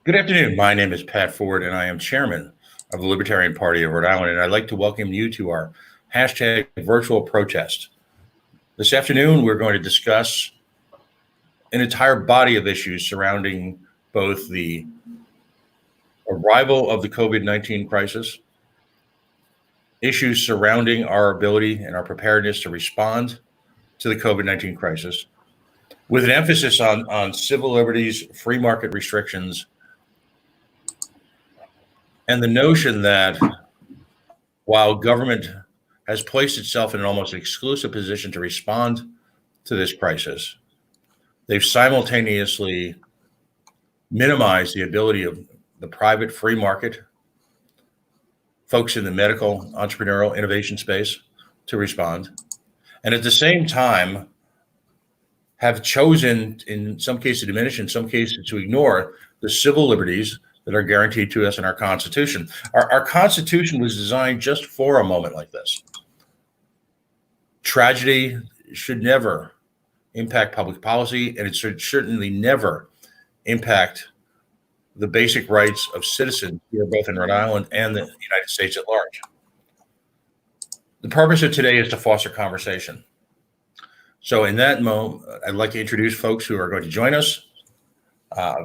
Good afternoon. My name is Pat Ford, and I am chairman of the Libertarian Party of Rhode Island, and I'd like to welcome you to our hashtag virtual protest. This afternoon, we're going to discuss an entire body of issues surrounding both the arrival of the COVID-19 crisis, issues surrounding our ability and our preparedness to respond to the COVID-19 crisis, with an emphasis on civil liberties, free market restrictions, and the notion that while government has placed itself in an almost exclusive position to respond to this crisis, they've simultaneously minimized the ability of the private free market, folks in the medical, entrepreneurial, innovation space to respond. And at the same time, have chosen, in some cases to diminish, in some cases to ignore the civil liberties that are guaranteed to us in our Constitution. Our Constitution was designed just for a moment like this. Tragedy should never impact public policy, and it should certainly never impact the basic rights of citizens here, both in Rhode Island and the United States at large. The purpose of today is to foster conversation. So in that moment, I'd like to introduce folks who are going to join us.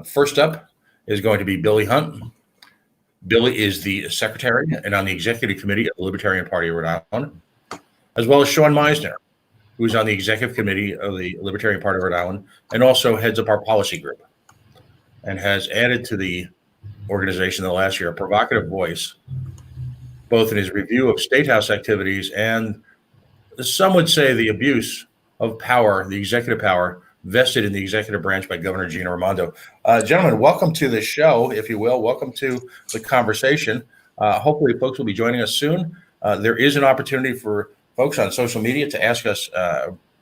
First up is going to be Billy Hunt. Billy is the secretary and on the executive committee of the Libertarian Party of Rhode Island, as well as Sean Meisner, who's on the executive committee of the Libertarian Party of Rhode Island and also heads up our policy group and has added to the organization in the last year a provocative voice, both in his review of State House activities and some would say the abuse of power, the executive power vested in the executive branch by Governor Gina Raimondo. Gentlemen, welcome to the show, if you will. Welcome to the conversation. Hopefully folks will be joining us soon. There is an opportunity for folks on social media to ask us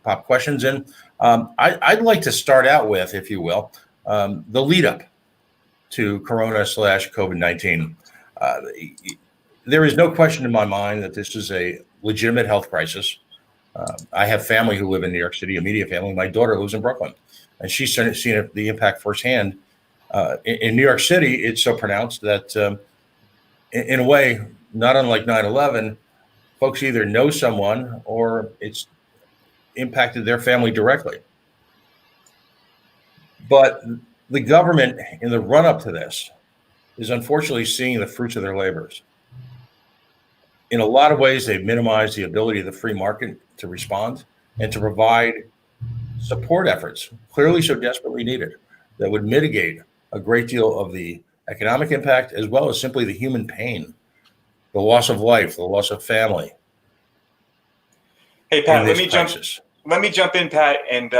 pop questions in. I'd like to start out with, if you will, the lead up to Corona/COVID-19. There is no question in my mind that this is a legitimate health crisis. I have family who live in New York City, immediate family. My daughter lives in Brooklyn, and she's seen the impact firsthand. In New York City, it's so pronounced that in a way, not unlike 9/11, folks either know someone or it's impacted their family directly. But the government, in the run-up to this, is unfortunately seeing the fruits of their labors. In a lot of ways, they've minimized the ability of the free market to respond and to provide support efforts, clearly so desperately needed, that would mitigate a great deal of the economic impact, as well as simply the human pain, the loss of life, the loss of family. Hey, Pat, let me jump in, Pat, and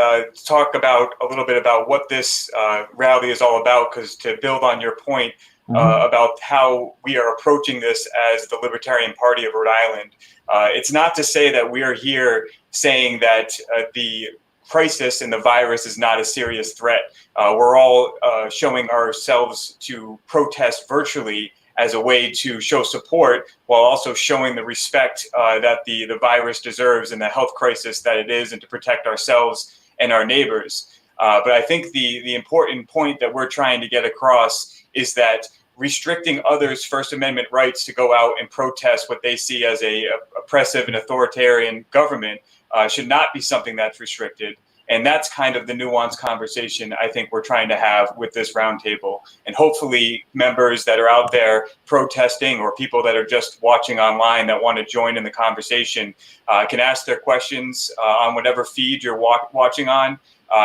talk about a little bit about what this rally is all about, because to build on your point, about how we are approaching this as the Libertarian Party of Rhode Island. It's not to say that we are here saying that the crisis and the virus is not a serious threat. We're all showing ourselves to protest virtually as a way to show support while also showing the respect that the virus deserves and the health crisis that it is, and to protect ourselves and our neighbors. But I think the important point that we're trying to get across is that restricting others' First Amendment rights to go out and protest what they see as a oppressive and authoritarian government should not be something that's restricted. And that's kind of the nuanced conversation I think we're trying to have with this roundtable. And hopefully members that are out there protesting, or people that are just watching online that want to join in the conversation, can ask their questions on whatever feed you're watching on.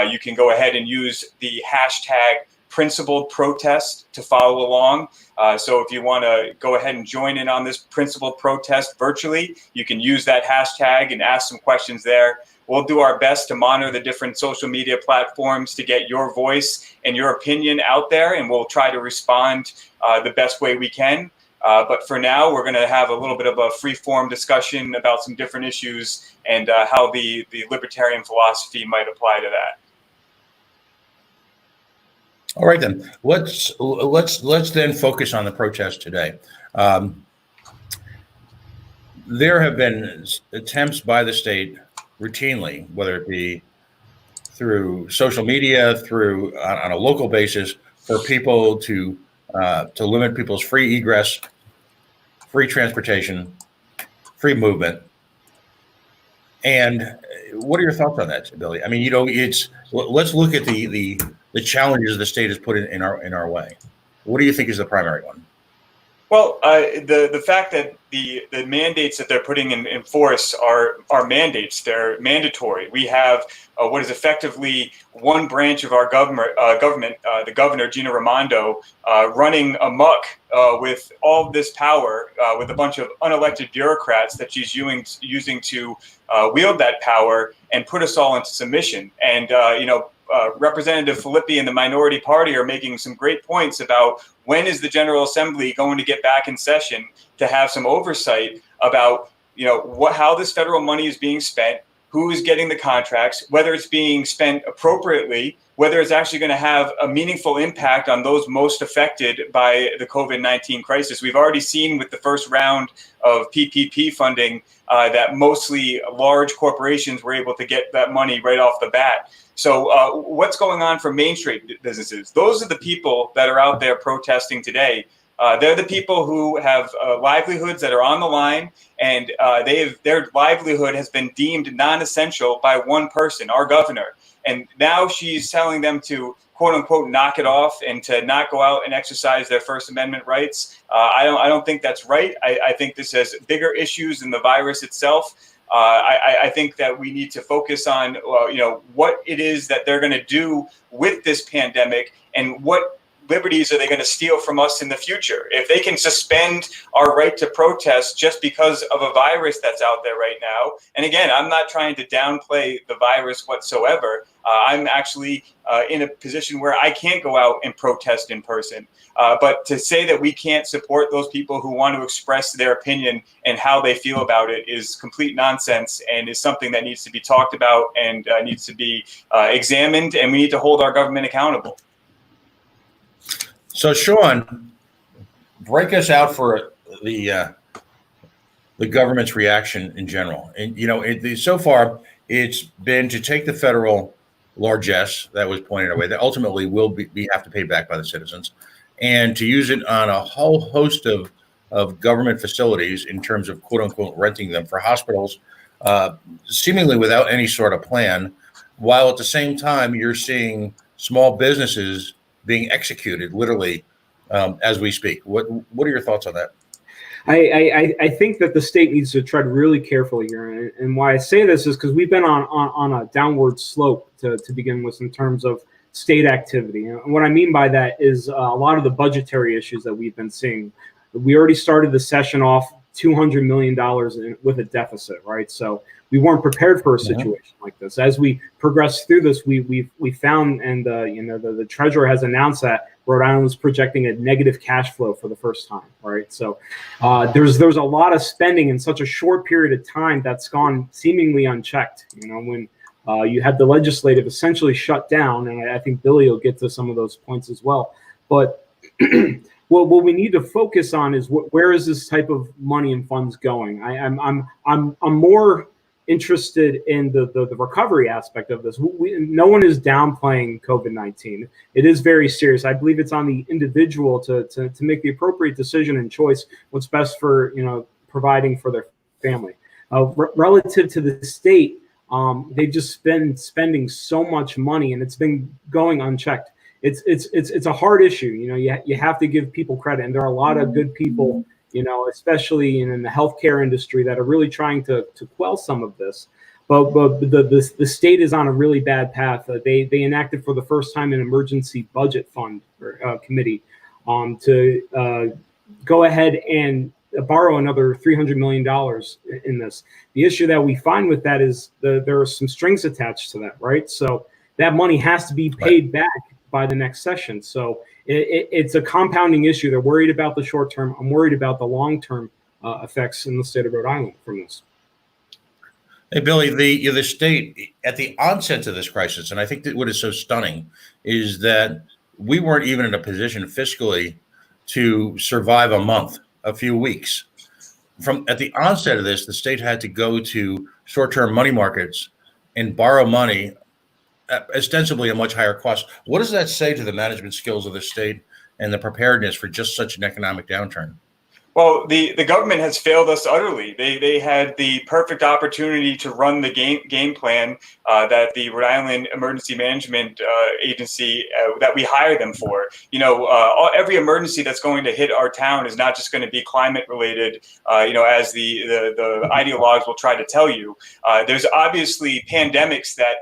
You can go ahead and use the hashtag principled protest to follow along. So if you want to go ahead and join in on this principled protest virtually, you can use that hashtag and ask some questions there. We'll do our best to monitor the different social media platforms to get your voice and your opinion out there, and we'll try to respond the best way we can. But for now, we're going to have a little bit of a free-form discussion about some different issues and how the libertarian philosophy might apply to that. All right, then let's then focus on the protest today. There have been attempts by the state routinely, whether it be through social media, through on a local basis, for people to to limit people's free egress, free transportation, free movement. And what are your thoughts on that, Billy? I mean, let's look at the challenges the state has put in our way. What do you think is the primary one? Well, the fact that the mandates that they're putting in force are mandates. They're mandatory. We have what is effectively one branch of our government, the governor, Gina Raimondo, running amok with all this power, with a bunch of unelected bureaucrats that she's using to wield that power and put us all into submission. And, Representative Filippi and the minority party are making some great points about when is the General Assembly going to get back in session to have some oversight about, how this federal money is being spent, who is getting the contracts, whether it's being spent appropriately, whether it's actually going to have a meaningful impact on those most affected by the COVID-19 crisis. We've already seen with the first round of PPP funding that mostly large corporations were able to get that money right off the bat. So what's going on for Main Street businesses? Those are the people that are out there protesting today. They're the people who have livelihoods that are on the line, and their livelihood has been deemed non-essential by one person, our governor. And now she's telling them to, quote unquote, knock it off and to not go out and exercise their First Amendment rights. I don't think that's right. I think this has bigger issues than the virus itself. I think that we need to focus on, what it is that they're going to do with this pandemic and what liberties are they going to steal from us in the future. If they can suspend our right to protest just because of a virus that's out there right now, and again, I'm not trying to downplay the virus whatsoever. I'm actually in a position where I can't go out and protest in person. But to say that we can't support those people who want to express their opinion and how they feel about it is complete nonsense and is something that needs to be talked about and needs to be examined, and we need to hold our government accountable. So, Sean, break us out for the government's reaction in general. And so far, it's been to take the federal largesse that was pointed our way that ultimately will be have to pay back by the citizens, and to use it on a whole host of government facilities in terms of quote unquote renting them for hospitals, seemingly without any sort of plan, while at the same time you're seeing small businesses being executed literally as we speak. What are your thoughts on that? I think that the state needs to tread really carefully here, and why I say this is because we've been on a downward slope to begin with in terms of state activity. And what I mean by that is a lot of the budgetary issues that we've been seeing. We already started the session off $200 million with a deficit, right? So we weren't prepared for a situation like this. As we progress through this, we found, and the treasurer has announced that Rhode Island was projecting a negative cash flow for the first time, right? So there's a lot of spending in such a short period of time that's gone seemingly unchecked. When you had the legislative essentially shut down, and I think Billy will get to some of those points as well. But what we need to focus on is where is this type of money and funds going? I'm more interested in the recovery aspect of this. No one is downplaying COVID-19. It is very serious. I believe it's on the individual to make the appropriate decision and choice what's best for providing for their family. Relative to the state, they've just been spending so much money and it's been going unchecked. It's a hard issue. You have to give people credit, and there are a lot of good people, especially in the healthcare industry, that are really trying to quell some of this. But the state is on a really bad path. They enacted for the first time an emergency budget fund committee to go ahead and borrow another $300 million in this. The issue that we find with that is there are some strings attached to that, right? So that money has to be paid back by the next session. So it's a compounding issue. They're worried about the short term. I'm worried about the long term effects in the state of Rhode Island from this. Hey, Billy, the state at the onset of this crisis, and I think that what is so stunning is that we weren't even in a position fiscally to survive a month, a few weeks. At the onset of this, the state had to go to short-term money markets and borrow money at ostensibly a much higher cost. What does that say to the management skills of the state and the preparedness for just such an economic downturn? Well, the government has failed us utterly. They had the perfect opportunity to run the game plan that the Rhode Island Emergency Management Agency that we hire them for. Every emergency that's going to hit our town is not just going to be climate related. As the ideologues will try to tell you. There's obviously pandemics that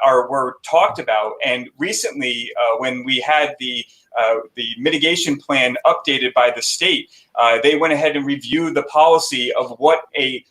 were talked about, and recently when we had the mitigation plan updated by the state, they went ahead and reviewed the policy of what a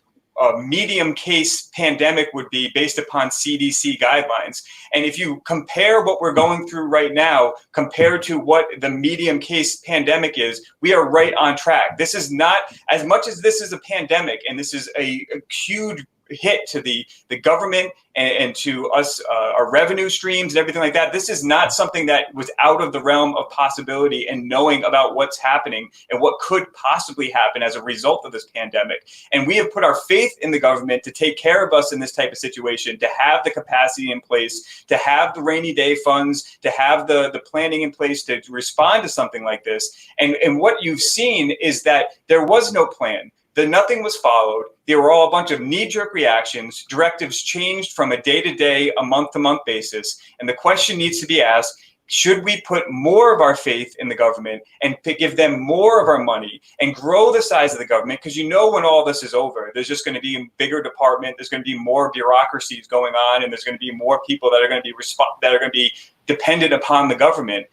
medium case pandemic would be based upon CDC guidelines. And if you compare what we're going through right now compared to what the medium case pandemic is, we are right on track. This is not, as much as this is a pandemic and this is a huge hit to the government and to us, our revenue streams and everything like that. This is not something that was out of the realm of possibility and knowing about what's happening and what could possibly happen as a result of this pandemic. And we have put our faith in the government to take care of us in this type of situation, to have the capacity in place, to have the rainy day funds, to have the planning in place to respond to something like this. And what you've seen is that there was no plan. Nothing was followed. They were all a bunch of knee-jerk reactions. Directives changed from a day-to-day, a month-to-month basis. And the question needs to be asked, should we put more of our faith in the government and give them more of our money and grow the size of the government? Because when all this is over, there's just going to be a bigger department. There's going to be more bureaucracies going on, and there's going to be more people that are going to be dependent upon the government.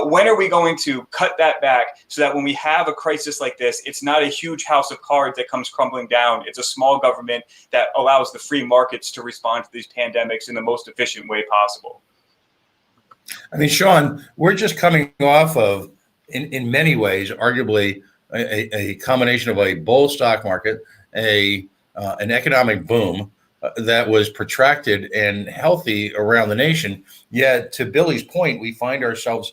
When are we going to cut that back so that when we have a crisis like this, it's not a huge house of cards that comes crumbling down. It's a small government that allows the free markets to respond to these pandemics in the most efficient way possible. I mean, Sean, we're just coming off of, in many ways, arguably a combination of a bull stock market, an economic boom that was protracted and healthy around the nation. Yet, to Billy's point, we find ourselves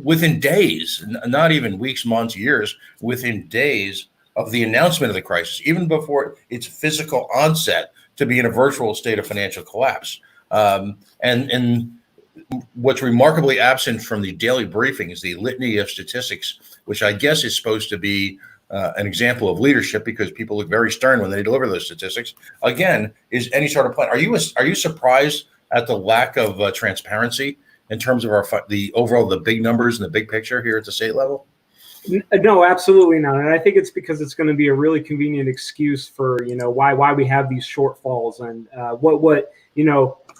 within days, not even weeks, months, years, within days of the announcement of the crisis, even before its physical onset, to be in a virtual state of financial collapse. And what's remarkably absent from the daily briefing is the litany of statistics, which I guess is supposed to be an example of leadership, because people look very stern when they deliver those statistics. Again, is any sort of plan. Are you surprised at the lack of transparency in terms of the big numbers and the big picture here at the state level? No, absolutely not. And I think it's because it's going to be a really convenient excuse for, why we have these shortfalls, and what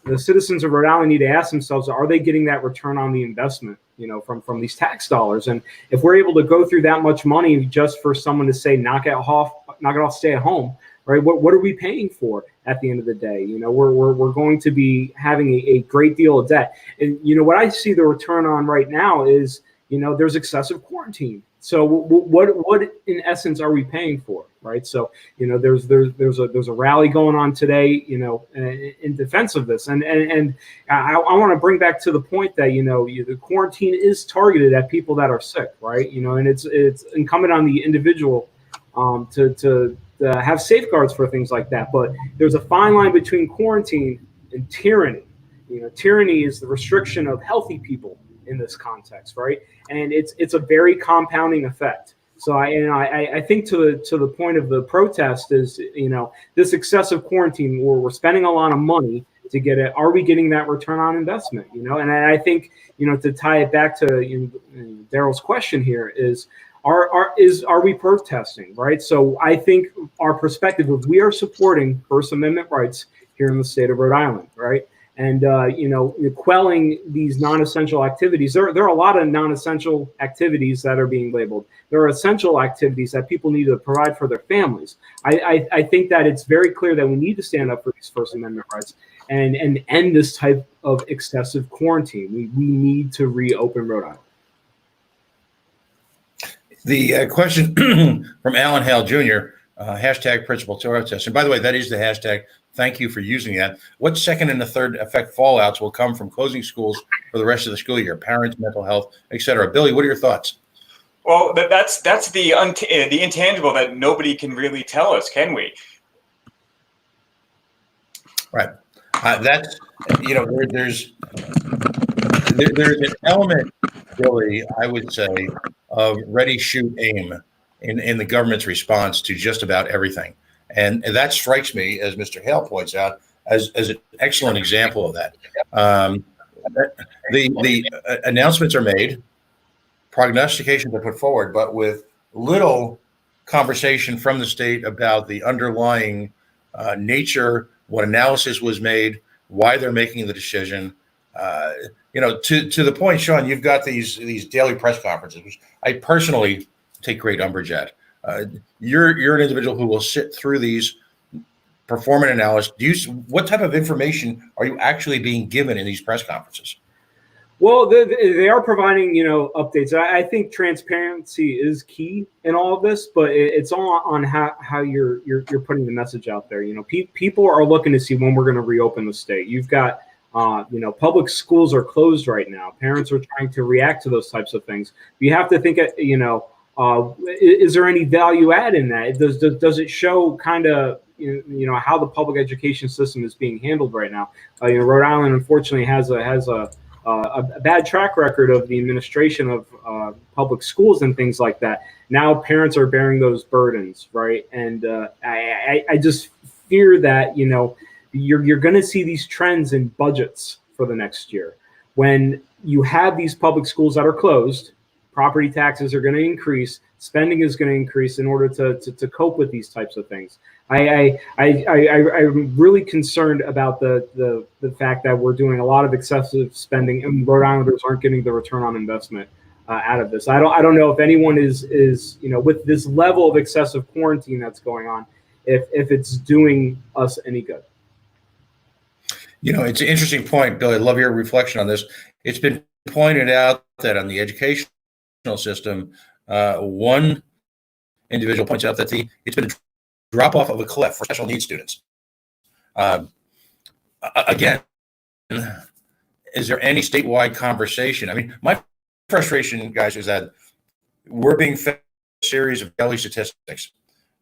the citizens of Rhode Island need to ask themselves: are they getting that return on the investment, from these tax dollars? And if we're able to go through that much money just for someone to say, knock it off, stay at home, right? What are we paying for at the end of the day? We're going to be having a great deal of debt. And what I see the return on right now is, there's excessive quarantine. So what in essence are we paying for, right? So there's a rally going on today, in defense of this, and I want to bring back to the point that the quarantine is targeted at people that are sick, right? And it's incumbent on the individual to have safeguards for things like that. But there's a fine line between quarantine and tyranny. Tyranny is the restriction of healthy people in this context, right? And it's a very compounding effect. So I think to the point of the protest is, this excessive quarantine where we're spending a lot of money to get it. Are we getting that return on investment? And I think, to tie it back to Daryl's question here is, are we protesting, right? So I think our perspective is we are supporting First Amendment rights here in the state of Rhode Island, right? And, quelling these non-essential activities. There are a lot of non-essential activities that are being labeled. There are essential activities that people need to provide for their families. I think that it's very clear that we need to stand up for these First Amendment rights and end this type of excessive quarantine. We need to reopen Rhode Island. The question from Alan Hale Jr., hashtag principal protest. And by the way, that is the hashtag. Thank you for using that. What second and the third effect fallouts will come from closing schools for the rest of the school year? Parents, mental health, et cetera. Billy, what are your thoughts? Well, that's the intangible that nobody can really tell us, can we? Right. That's, there's there's an element, Billy, I would say, of ready, shoot, aim in the government's response to just about everything. And that strikes me, as Mr. Hale points out, as an excellent example of that. The announcements are made, prognostications are put forward, but with little conversation from the state about the underlying nature, what analysis was made, why they're making the decision. To the point, Sean, you've got these daily press conferences, which I personally take great umbrage at. You're an individual who will sit through these, perform an analysis. What type of information are you actually being given in these press conferences? Well, they are providing, updates. I think transparency is key in all of this, but it's all on how you're putting the message out there. People are looking to see when we're going to reopen the state. You've got, public schools are closed right now. Parents are trying to react to those types of things. You have to think, is there any value add in that? Does it show kind of, how the public education system is being handled right now? Rhode Island, unfortunately, has a bad track record of the administration of public schools and things like that. Now parents are bearing those burdens, right? And I just fear that, you're going to see these trends in budgets for the next year. When you have these public schools that are closed, property taxes are going to increase, spending is going to increase in order to cope with these types of things. I'm really concerned about the fact that we're doing a lot of excessive spending and Rhode Islanders aren't getting the return on investment out of this. I don't know if anyone is with this level of excessive quarantine that's going on, if it's doing us any good. It's an interesting point, Billy. I love your reflection on this. It's been pointed out that on the educational system, one individual points out that it's been a drop off of a cliff for special needs students. Again, is there any statewide conversation? I mean, my frustration, guys, is that we're being fed a series of daily statistics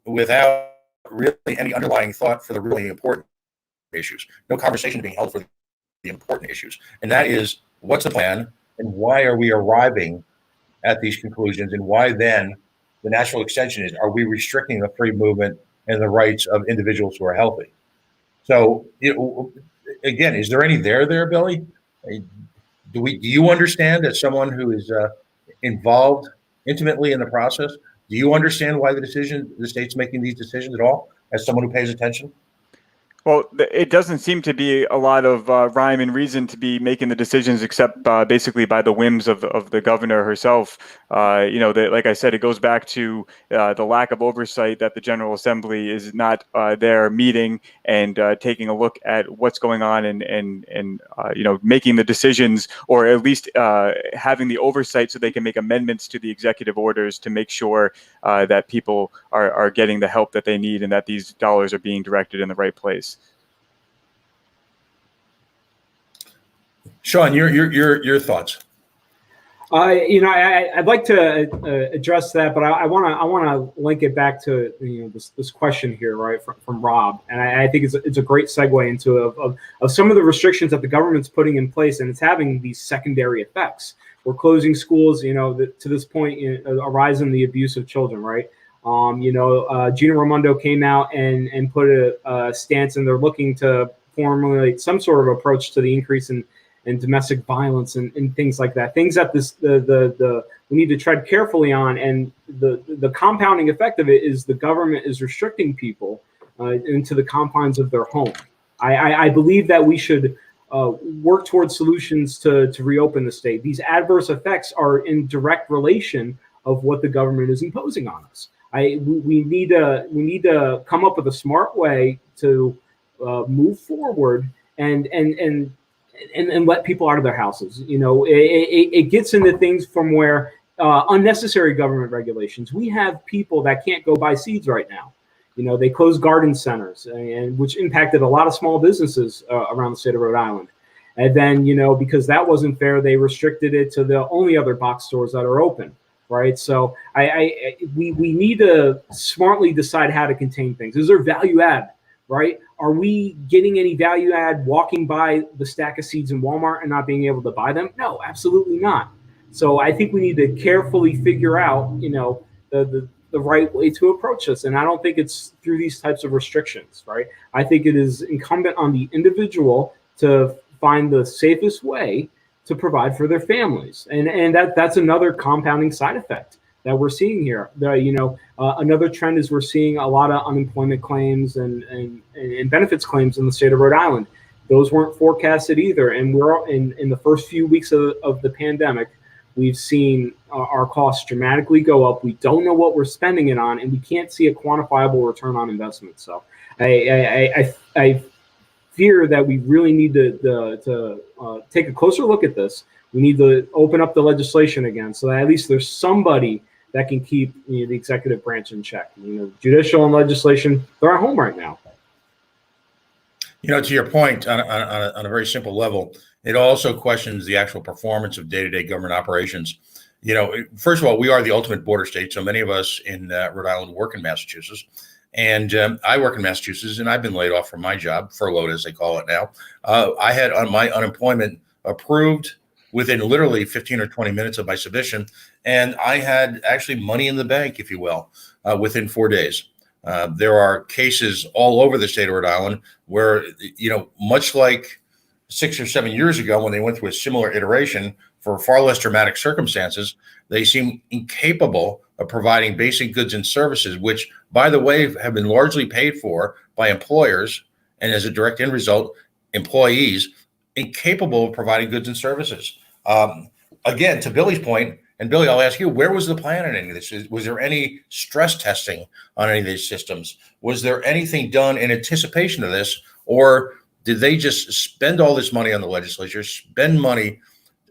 without really any underlying thought for the really important issues. No conversation being held for the important issues. And that is, what's the plan and why are we arriving at these conclusions, and why then the natural extension is, are we restricting the free movement and the rights of individuals who are healthy? So, again, is there any there, Billy? Do you understand, as someone who is involved intimately in the process, do you understand why the state's making these decisions at all, as someone who pays attention? Well, it doesn't seem to be a lot of rhyme and reason to be making the decisions, except basically by the whims of the governor herself. Like I said, it goes back to the lack of oversight, that the General Assembly is not there meeting and taking a look at what's going on and making the decisions, or at least having the oversight so they can make amendments to the executive orders to make sure that people are getting the help that they need and that these dollars are being directed in the right place. Sean, your thoughts. I'd like to address that, but I want to link it back to this question here, right, from Rob, and I think it's a great segue into of some of the restrictions that the government's putting in place, and it's having these secondary effects. We're closing schools, to this point, a rise in the abuse of children, right? Gina Raimondo came out and put a stance, and they're looking to formulate some sort of approach to the increase in domestic violence and things like that. Things that we need to tread carefully on, and the compounding effect of it is the government is restricting people into the confines of their home. I believe that we should work towards solutions to reopen the state. These adverse effects are in direct relation of what the government is imposing on us. We need to come up with a smart way to move forward and let people out of their houses. It gets into things from where unnecessary government regulations. We have people that can't go buy seeds right now. They closed garden centers, and which impacted a lot of small businesses around the state of Rhode Island. And then, because that wasn't fair, they restricted it to the only other box stores that are open. Right. So we need to smartly decide how to contain things. Is there value add right? Are we getting any value add walking by the stack of seeds in Walmart and not being able to buy them? No, absolutely not. So I think we need to carefully figure out, the right way to approach this. And I don't think it's through these types of restrictions, right? I think it is incumbent on the individual to find the safest way to provide for their families. And that's another compounding side effect that we're seeing here. Another trend is we're seeing a lot of unemployment claims and benefits claims in the state of Rhode Island. Those weren't forecasted either. And we're in the first few weeks of the pandemic, we've seen our costs dramatically go up. We don't know what we're spending it on, and we can't see a quantifiable return on investment. So I fear that we really need to take a closer look at this. We need to open up the legislation again, so that at least there's somebody that can keep the executive branch in check. Judicial and legislation, they're at home right now. To your point, on a very simple level, it also questions the actual performance of day-to-day government operations. First of all, we are the ultimate border state, so many of us in Rhode Island work in Massachusetts. And I work in Massachusetts, and I've been laid off from my job, furloughed as they call it now. I had my unemployment approved within literally 15 or 20 minutes of my submission, and I had actually money in the bank, if you will, within 4 days. There are cases all over the state of Rhode Island where, much like 6 or 7 years ago when they went through a similar iteration for far less dramatic circumstances, they seem incapable of providing basic goods and services, which, by the way, have been largely paid for by employers, and as a direct end result, employees incapable of providing goods and services. Again, to Billy's point, and Billy, I'll ask you, where was the plan on any of this? Was there any stress testing on any of these systems? Was there anything done in anticipation of this, or did they just spend all this money on the legislature, spend money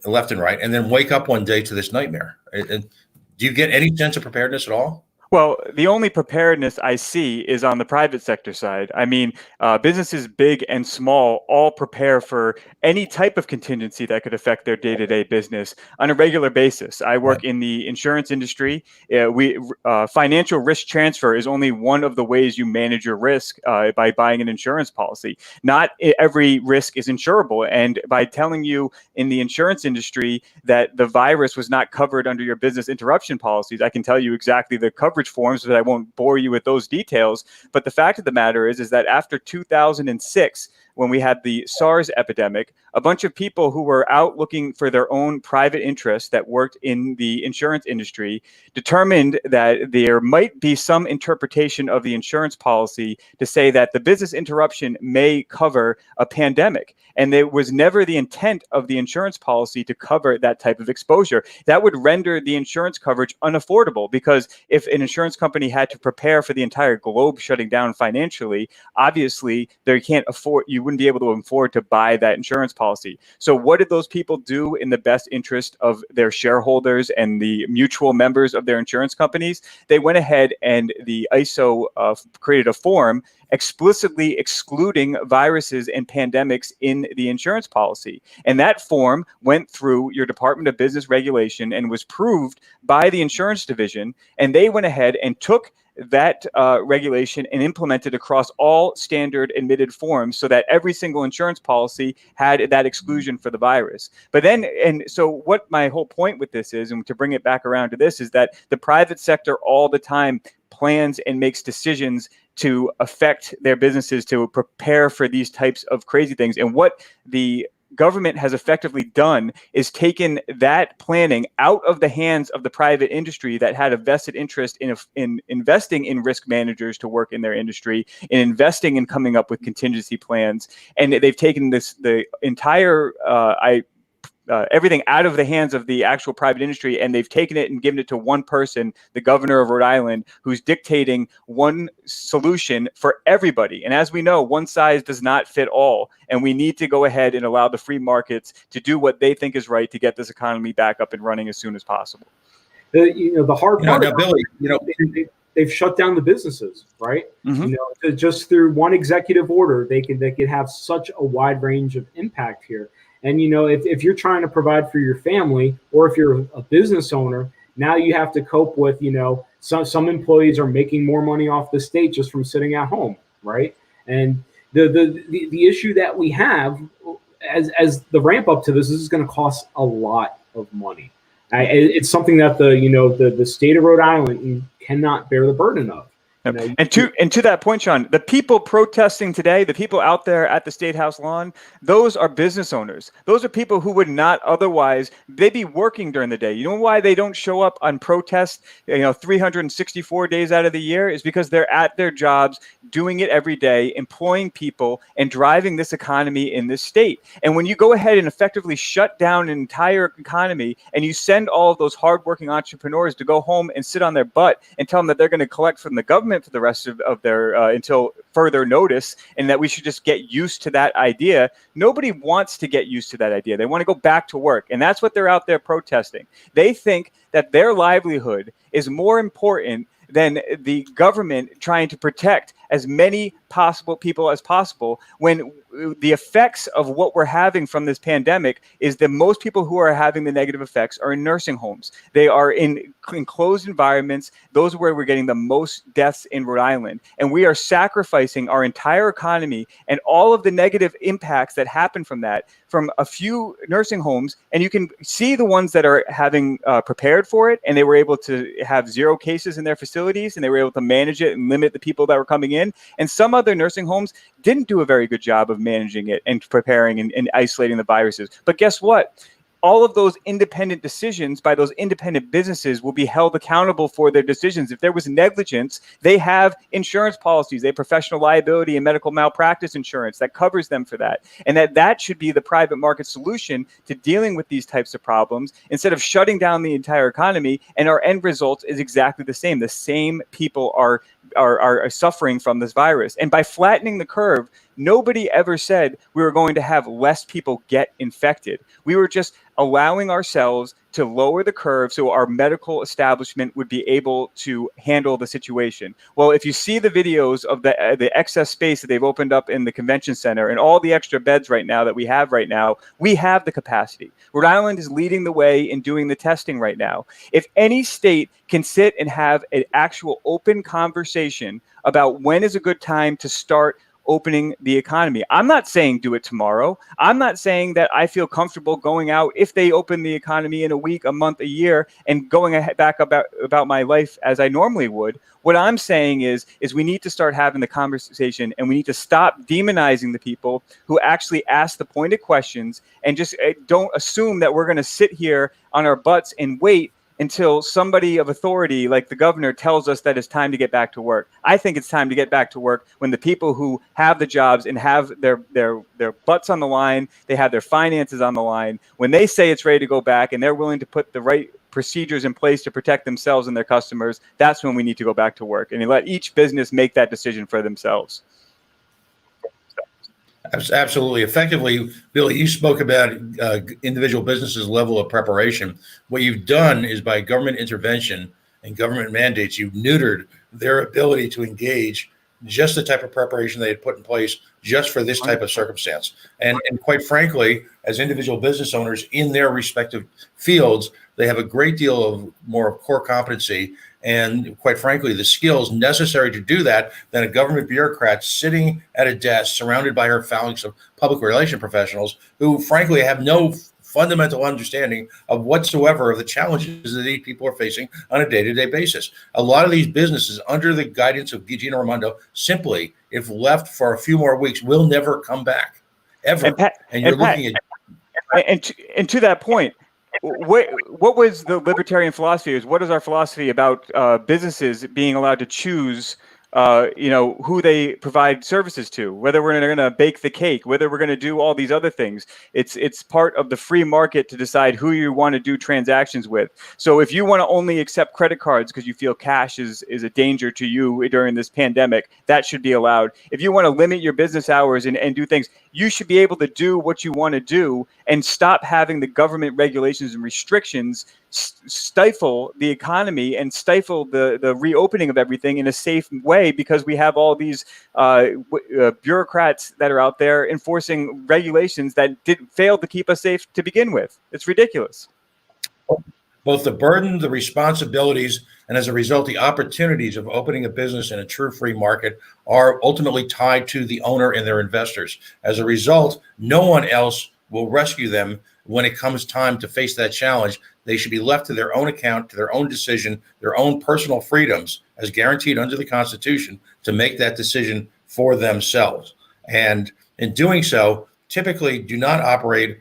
left and right, and then wake up one day to this nightmare? Do you get any sense of preparedness at all? Well, the only preparedness I see is on the private sector side. I mean, businesses big and small all prepare for any type of contingency that could affect their day-to-day business on a regular basis. I work in the insurance industry. Financial risk transfer is only one of the ways you manage your risk by buying an insurance policy. Not every risk is insurable. And by telling you in the insurance industry that the virus was not covered under your business interruption policies, I can tell you exactly the coverage forms, but I won't bore you with those details. But the fact of the matter is that after 2006, when we had the SARS epidemic, a bunch of people who were out looking for their own private interests that worked in the insurance industry determined that there might be some interpretation of the insurance policy to say that the business interruption may cover a pandemic. And there was never the intent of the insurance policy to cover that type of exposure. That would render the insurance coverage unaffordable, because if an insurance company had to prepare for the entire globe shutting down financially, obviously you wouldn't be able to afford to buy that insurance policy. So what did those people do in the best interest of their shareholders and the mutual members of their insurance companies? They went ahead and the ISO created a form explicitly excluding viruses and pandemics in the insurance policy. And that form went through your Department of Business Regulation and was proved by the insurance division. And they went ahead and took that regulation and implemented across all standard admitted forms so that every single insurance policy had that exclusion for the virus. But then, and so what my whole point with this is, and to bring it back around to this, is that the private sector all the time plans and makes decisions to affect their businesses to prepare for these types of crazy things. And what the government has effectively done is taken that planning out of the hands of the private industry that had a vested interest in investing in risk managers to work in their industry, in investing in coming up with contingency plans. And they've taken the entire everything out of the hands of the actual private industry, and they've taken it and given it to one person, the governor of Rhode Island, who's dictating one solution for everybody. And as we know, one size does not fit all, and we need to go ahead and allow the free markets to do what they think is right to get this economy back up and running as soon as possible. The hard part, Billy, they've shut down the businesses, right? Mm-hmm. Just through one executive order, they could have such a wide range of impact here. And, if you're trying to provide for your family, or if you're a business owner, now you have to cope with, some employees are making more money off the state just from sitting at home, right? And the issue that we have as the ramp up to this is going to cost a lot of money. It's something that the state of Rhode Island cannot bear the burden of. And to that point, Sean, the people protesting today, the people out there at the State House lawn, those are business owners. Those are people who would not otherwise, they'd be working during the day. You know why they don't show up on protest, 364 days out of the year is because they're at their jobs, doing it every day, employing people and driving this economy in this state. And when you go ahead and effectively shut down an entire economy and you send all of those hardworking entrepreneurs to go home and sit on their butt and tell them that they're going to collect from the government for the rest of their until further notice, and that we should just get used to that idea. Nobody wants to get used to that idea. They want to go back to work, and that's what they're out there protesting. They think that their livelihood is more important than the government trying to protect as many possible people as possible, when the effects of what we're having from this pandemic is that most people who are having the negative effects are in nursing homes. They are in enclosed environments. Those are where we're getting the most deaths in Rhode Island. And we are sacrificing our entire economy and all of the negative impacts that happen from that, from a few nursing homes. And you can see the ones that are having prepared for it, and they were able to have 0 cases in their facilities, and they were able to manage it and limit the people that were coming in. And some other nursing homes didn't do a very good job of managing it and preparing and isolating the viruses. But guess what? All of those independent decisions by those independent businesses will be held accountable for their decisions. If there was negligence, they have insurance policies, they have professional liability and medical malpractice insurance that covers them for that. And that should be the private market solution to dealing with these types of problems, instead of shutting down the entire economy. And our end result is exactly the same. The same people are suffering from this virus. And by flattening the curve, nobody ever said we were going to have less people get infected. We were just allowing ourselves to lower the curve so our medical establishment would be able to handle the situation. Well, if you see the videos of the excess space that they've opened up in the convention center and all the extra beds right now that we have we have the capacity. Rhode Island is leading the way in doing the testing right now. If any state can sit and have an actual open conversation about when is a good time to start opening the economy. I'm not saying do it tomorrow. I'm not saying that I feel comfortable going out if they open the economy in a week, a month, a year, and going back about my life as I normally would. What I'm saying is we need to start having the conversation, and we need to stop demonizing the people who actually ask the pointed questions, and just don't assume that we're going to sit here on our butts and wait until somebody of authority like the governor tells us that it's time to get back to work. I think it's time to get back to work when the people who have the jobs and have their butts on the line, they have their finances on the line, when they say it's ready to go back and they're willing to put the right procedures in place to protect themselves and their customers, that's when we need to go back to work, and let each business make that decision for themselves. Absolutely. Effectively, Billy, you spoke about individual businesses' level of preparation. What you've done is, by government intervention and government mandates, you've neutered their ability to engage just the type of preparation they had put in place just for this type of circumstance. And quite frankly, as individual business owners in their respective fields, they have a great deal of more core competency and, quite frankly, the skills necessary to do that than a government bureaucrat sitting at a desk surrounded by her phalanx of public relation professionals who, frankly, have no fundamental understanding of whatsoever of the challenges that these people are facing on a day-to-day basis. A lot of these businesses, under the guidance of Gina Raimondo, simply, if left for a few more weeks, will never come back, ever. And to that point, what was the libertarian philosophy? What is our philosophy about businesses being allowed to choose who they provide services to, whether we're going to bake the cake, whether we're going to do all these other things? It's part of the free market to decide who you want to do transactions with. So if you want to only accept credit cards because you feel cash is a danger to you during this pandemic, that should be allowed. If you want to limit your business hours and do things, you should be able to do what you want to do and stop having the government regulations and restrictions stifle the economy and stifle the reopening of everything in a safe way, because we have all these bureaucrats that are out there enforcing regulations that failed to keep us safe to begin with. It's ridiculous. Both the burden, the responsibilities, and as a result, the opportunities of opening a business in a true free market are ultimately tied to the owner and their investors. As a result, no one else will rescue them when it comes time to face that challenge. They should be left to their own account, to their own decision, their own personal freedoms, as guaranteed under the Constitution, to make that decision for themselves. And in doing so, typically do not operate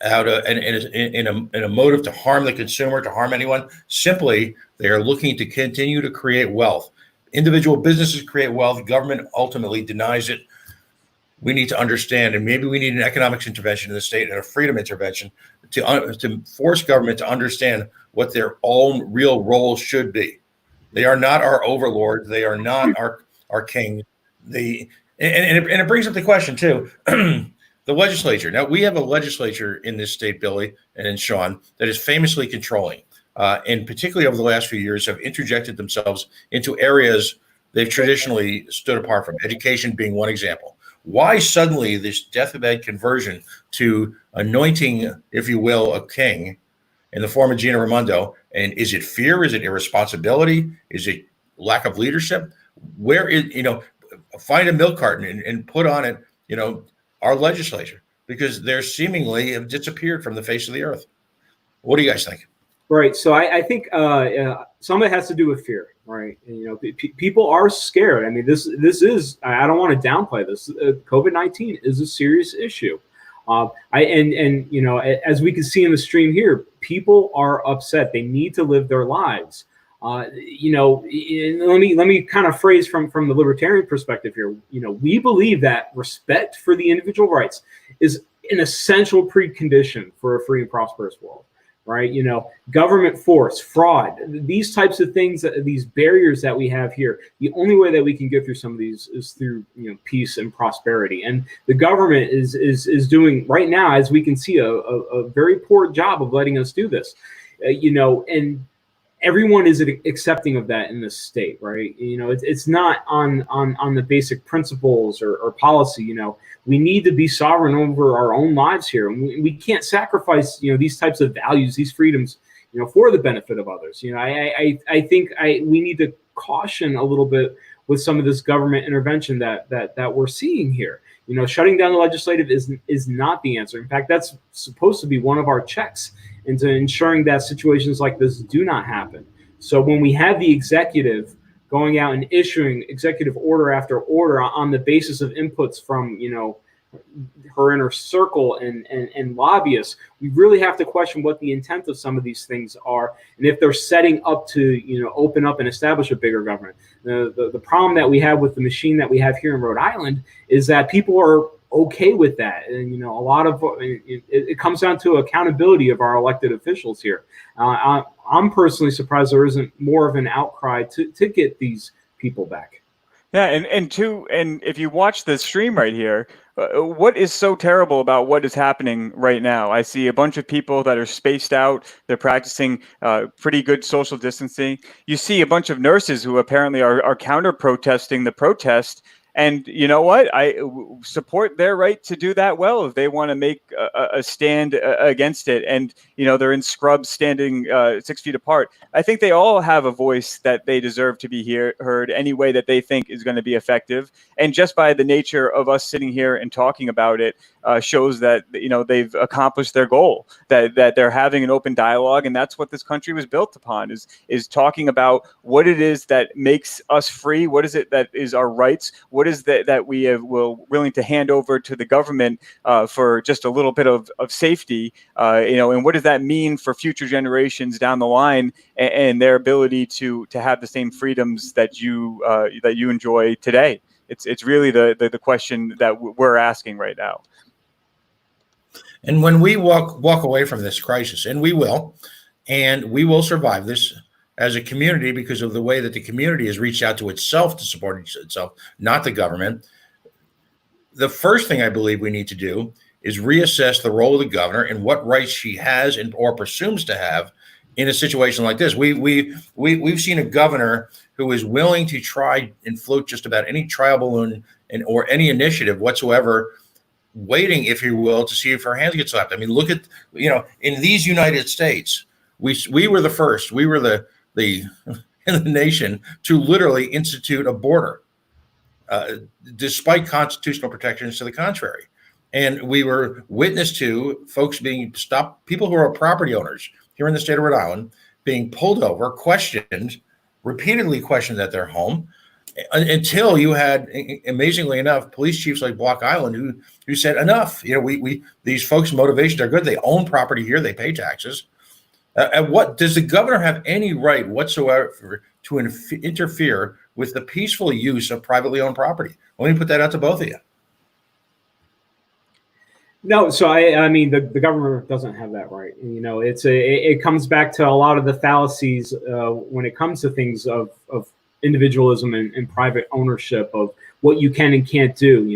out in a motive to harm the consumer, to harm anyone. Simply, they are looking to continue to create wealth. Individual businesses create wealth. Government ultimately denies it. We need to understand, and maybe we need an economics intervention in the state and a freedom intervention to force government to understand what their own real roles should be. They are not our overlords. They are not our king. And it brings up the question too. The legislature. Now, we have a legislature in this state, Billy and in Sean, that is famously controlling, and particularly over the last few years have interjected themselves into areas they've traditionally stood apart from, education being one example. Why suddenly this deathbed conversion to anointing, if you will, a king in the form of Gina Raimondo? And is it fear? Is it irresponsibility? Is it lack of leadership? Where is, find a milk carton and put on it, our legislature, because they're seemingly have disappeared from the face of the earth. What do you guys think? Right. So I think some of it has to do with fear, right? And, people are scared. I mean, this is, I don't want to downplay this. COVID-19 is a serious issue. As we can see in the stream here, people are upset. They need to live their lives. Let me kind of phrase from the libertarian perspective here. We believe that respect for the individual rights is an essential precondition for a free and prosperous world, right? Government force, fraud, these types of things, these barriers that we have here. The only way that we can get through some of these is through peace and prosperity. And the government is doing right now, as we can see, a very poor job of letting us do this. And everyone is accepting of that in this state, right? It's not on the basic principles or policy. We need to be sovereign over our own lives here, and we can't sacrifice these types of values, these freedoms, for the benefit of others. I think we need to caution a little bit with some of this government intervention that we're seeing here. Shutting down the legislative is not the answer. In fact, that's supposed to be one of our checks into ensuring that situations like this do not happen. So when we have the executive going out and issuing executive order after order on the basis of inputs from, her inner circle and lobbyists, we really have to question what the intent of some of these things are, and if they're setting up to, open up and establish a bigger government. The problem that we have with the machine that we have here in Rhode Island is that people are okay with that, and a lot of it comes down to accountability of our elected officials here. I'm personally surprised there isn't more of an outcry to get these people back. Yeah, and if you watch the stream right here, what is so terrible about what is happening right now? I see a bunch of people that are spaced out. They're practicing pretty good social distancing. You see a bunch of nurses who apparently are counter-protesting the protest. And you know what? I support their right to do that well if they want to make a stand against it. And, they're in scrubs standing 6 feet apart. I think they all have a voice that they deserve to be heard any way that they think is going to be effective. And just by the nature of us sitting here and talking about it shows that, they've accomplished their goal, that they're having an open dialogue. And that's what this country was built upon, is talking about what it is that makes us free. What is it that is our rights? What is that we will willing to hand over to the government for just a little bit of safety, and what does that mean for future generations down the line and their ability to have the same freedoms that you enjoy today? It's really the question that we're asking right now. And when we walk away from this crisis, and we will survive this as a community because of the way that the community has reached out to itself to support itself, not the government. The first thing I believe we need to do is reassess the role of the governor and what rights she has or presumes to have in a situation like this. We've seen a governor who is willing to try and float just about any trial balloon or any initiative whatsoever, waiting, if you will, to see if her hands get slapped. I mean, look at, in these United States, We were the first. We were the in the nation to literally institute a border, despite constitutional protections to the contrary. And we were witness to folks being stopped, people who are property owners here in the state of Rhode Island, being pulled over, questioned, repeatedly questioned at their home, until you had, amazingly enough, police chiefs like Block Island who said enough. We these folks' motivations are good. They own property here. They pay taxes. And what does the governor have any right whatsoever to interfere with the peaceful use of privately owned property? Let me put that out to both of you. No, so I mean the government doesn't have that right. It comes back to a lot of the fallacies when it comes to things of individualism and private ownership of what you can and can't do.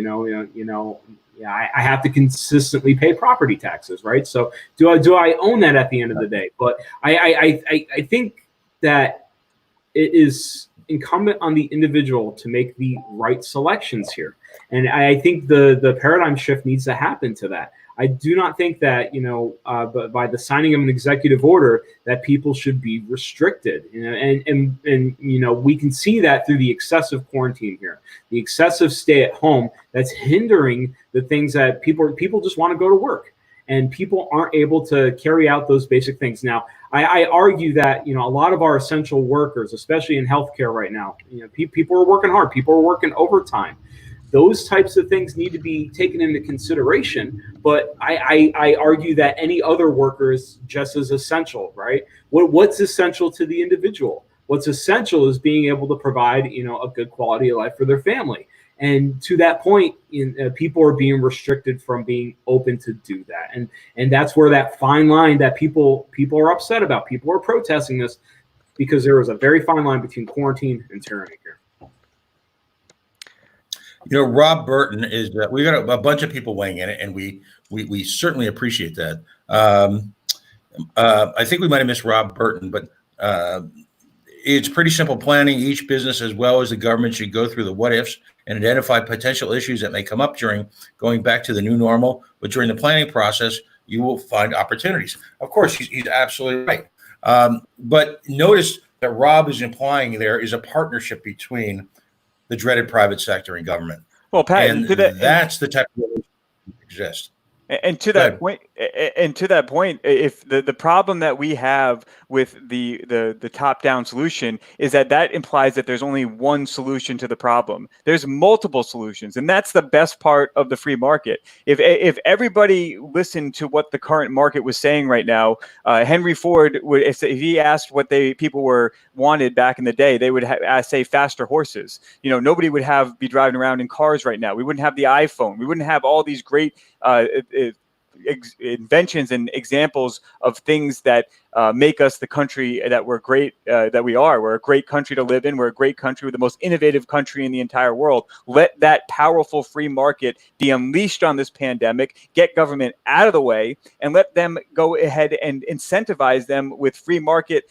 I have to consistently pay property taxes, right? So do I own that at the end of the day? But I think that it is incumbent on the individual to make the right selections here. And I think the paradigm shift needs to happen to that. I do not think that, but by the signing of an executive order that people should be restricted. And we can see that through the excessive quarantine here, the excessive stay at home that's hindering the things that people just want to go to work, and people aren't able to carry out those basic things. Now, I argue that, a lot of our essential workers, especially in healthcare right now, people are working hard, people are working overtime. Those types of things need to be taken into consideration, but I argue that any other worker is just as essential, right? What's essential to the individual? What's essential is being able to provide, a good quality of life for their family. And to that point, people are being restricted from being open to do that, and that's where that fine line that people are upset about. People are protesting this because there is a very fine line between quarantine and tyranny here. Rob Burton is. We got a bunch of people weighing in it, and we certainly appreciate that. I think we might have missed Rob Burton, but it's pretty simple planning. Each business, as well as the government, should go through the what ifs and identify potential issues that may come up during going back to the new normal. But during the planning process, you will find opportunities. Of course, he's absolutely right. But notice that Rob is implying there is a partnership between the dreaded private sector and government. Well, Pat, and that's the type of relationship that exists. And to that point, if the problem that we have with the top-down solution is that implies that there's only one solution to the problem. There's multiple solutions, and that's the best part of the free market. If everybody listened to what the current market was saying right now, Henry Ford would, if he asked what people wanted back in the day, they would say faster horses. Nobody would be driving around in cars right now. We wouldn't have the iPhone. We wouldn't have all these great inventions and examples of things that make us the country that we're great, that we are. We're a great country to live in. We're a great country. We're the most innovative country in the entire world. Let that powerful free market be unleashed on this pandemic, get government out of the way, and let them go ahead and incentivize them with free market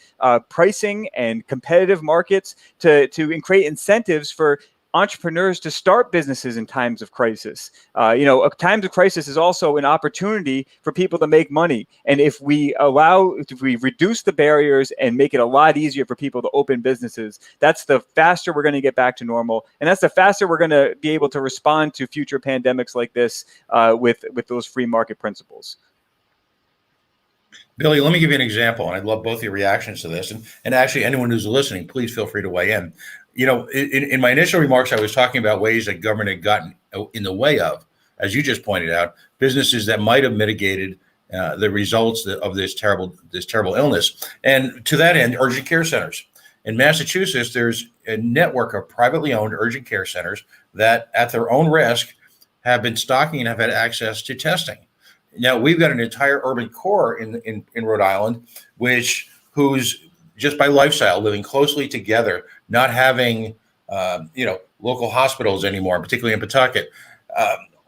pricing and competitive markets to create incentives for entrepreneurs to start businesses in times of crisis. Times of crisis is also an opportunity for people to make money. And if we reduce the barriers and make it a lot easier for people to open businesses, that's the faster we're going to get back to normal. And that's the faster we're going to be able to respond to future pandemics like this with those free market principles. Billy, let me give you an example. And I'd love both your reactions to this. And actually, anyone who's listening, please feel free to weigh in. In my initial remarks, I was talking about ways that government had gotten in the way of, as you just pointed out, businesses that might have mitigated the results of this terrible illness. And to that end, urgent care centers. In Massachusetts, there's a network of privately owned urgent care centers that, at their own risk, have been stocking and have had access to testing. Now, we've got an entire urban core in Rhode Island, who's just by lifestyle, living closely together, not having, local hospitals anymore, particularly in Pawtucket.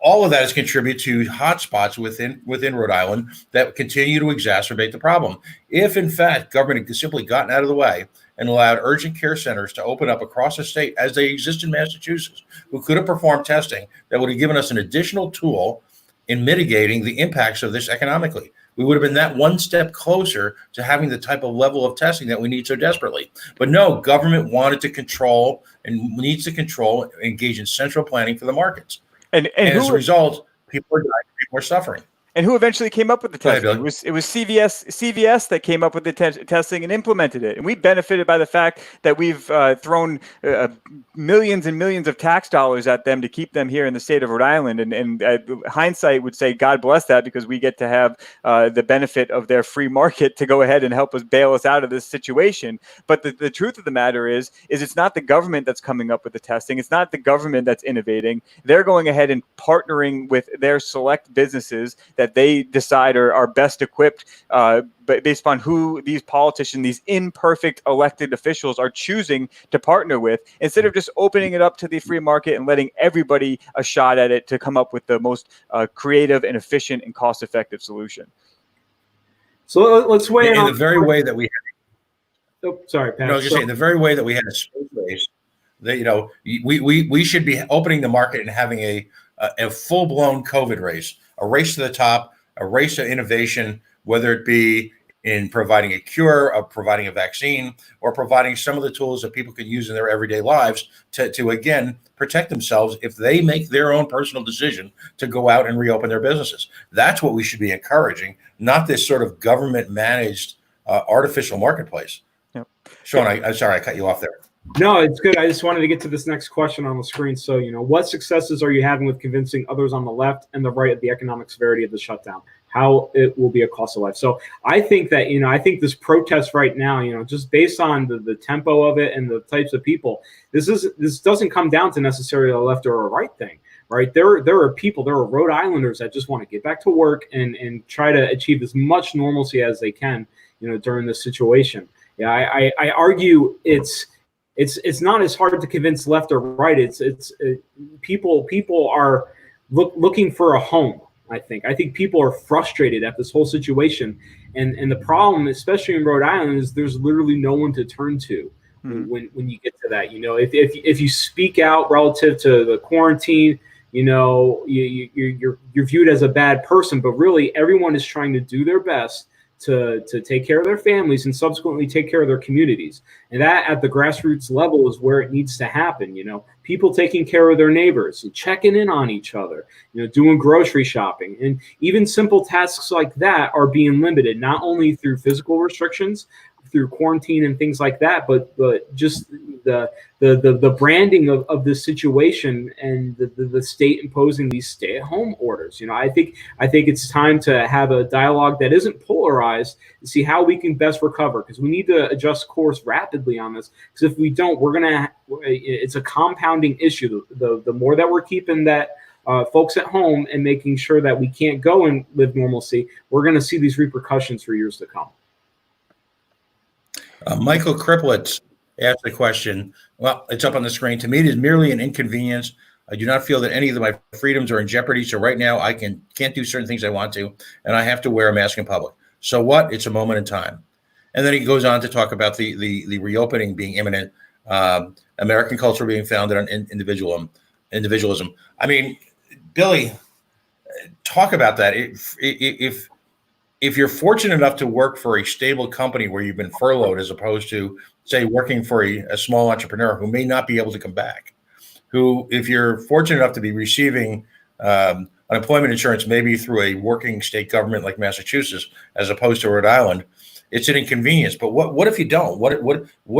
All of that has contributed to hotspots within Rhode Island that continue to exacerbate the problem. If, in fact, government had simply gotten out of the way and allowed urgent care centers to open up across the state as they exist in Massachusetts, who could have performed testing, that would have given us an additional tool in mitigating the impacts of this economically. we would have been that one step closer to having the type of level of testing that we need so desperately. But no, government wanted to control and needs to control, engage in central planning for the markets. And as a result, people are dying, people are suffering. And who eventually came up with the testing? Ahead, it was CVS that came up with the testing and implemented it. And we benefited by the fact that we've thrown millions and millions of tax dollars at them to keep them here in the state of Rhode Island. And hindsight would say, God bless that, because we get to have the benefit of their free market to go ahead and help us bail us out of this situation. But the truth of the matter is it's not the government that's coming up with the testing. It's not the government that's innovating. They're going ahead and partnering with their select businesses that they decide are best equipped but based upon who these politicians, these imperfect elected officials are choosing to partner with, instead of just opening it up to the free market and letting everybody a shot at it to come up with the most creative and efficient and cost-effective solution. So let's weigh in the very way that we had. Oh, sorry, Pat. No, I was just saying, the very way that we had a space race, that we should be opening the market and having a full-blown COVID race, a race to the top, a race to innovation, whether it be in providing a cure, or providing a vaccine, or providing some of the tools that people can use in their everyday lives to again, protect themselves if they make their own personal decision to go out and reopen their businesses. That's what we should be encouraging, not this sort of government-managed artificial marketplace. Yep. Sean, I'm sorry, I cut you off there. No, it's good. I just wanted to get to this next question on the screen. So, what successes are you having with convincing others on the left and the right of the economic severity of the shutdown? How it will be a cost of life. So I think that, I think this protest right now, just based on the tempo of it and the types of people, this doesn't come down to necessarily a left or a right thing, right? There are people, there are Rhode Islanders that just want to get back to work and try to achieve as much normalcy as they can, during this situation. Yeah, I argue it's not as hard to convince left or right. People are looking for a home. I think people are frustrated at this whole situation, and the problem, especially in Rhode Island, is there's literally no one to turn to when you get to that. If you speak out relative to the quarantine, you're viewed as a bad person. But really, everyone is trying to do their best to take care of their families and subsequently take care of their communities. And that at the grassroots level is where it needs to happen. People taking care of their neighbors, checking in on each other, doing grocery shopping. And even simple tasks like that are being limited, not only through physical restrictions, through quarantine and things like that, but just the branding of this situation and the state imposing these stay-at-home orders. I think it's time to have a dialogue that isn't polarized to see how we can best recover, because we need to adjust course rapidly on this. Because if we don't, it's a compounding issue. The more that we're keeping that folks at home and making sure that we can't go and live normalcy, we're going to see these repercussions for years to come. Michael Kriplitz asked the question. Well, it's up on the screen. To me, it is merely an inconvenience. I do not feel that any of my freedoms are in jeopardy. So right now, I can't do certain things I want to, and I have to wear a mask in public. So what? It's a moment in time. And then he goes on to talk about the reopening being imminent, American culture being founded on individualism. I mean, Billy, talk about that. If you're fortunate enough to work for a stable company where you've been furloughed, as opposed to, say, working for a small entrepreneur who may not be able to come back, who, if you're fortunate enough to be receiving unemployment insurance, maybe through a working state government like Massachusetts, as opposed to Rhode Island, it's an inconvenience. But what if you don't? What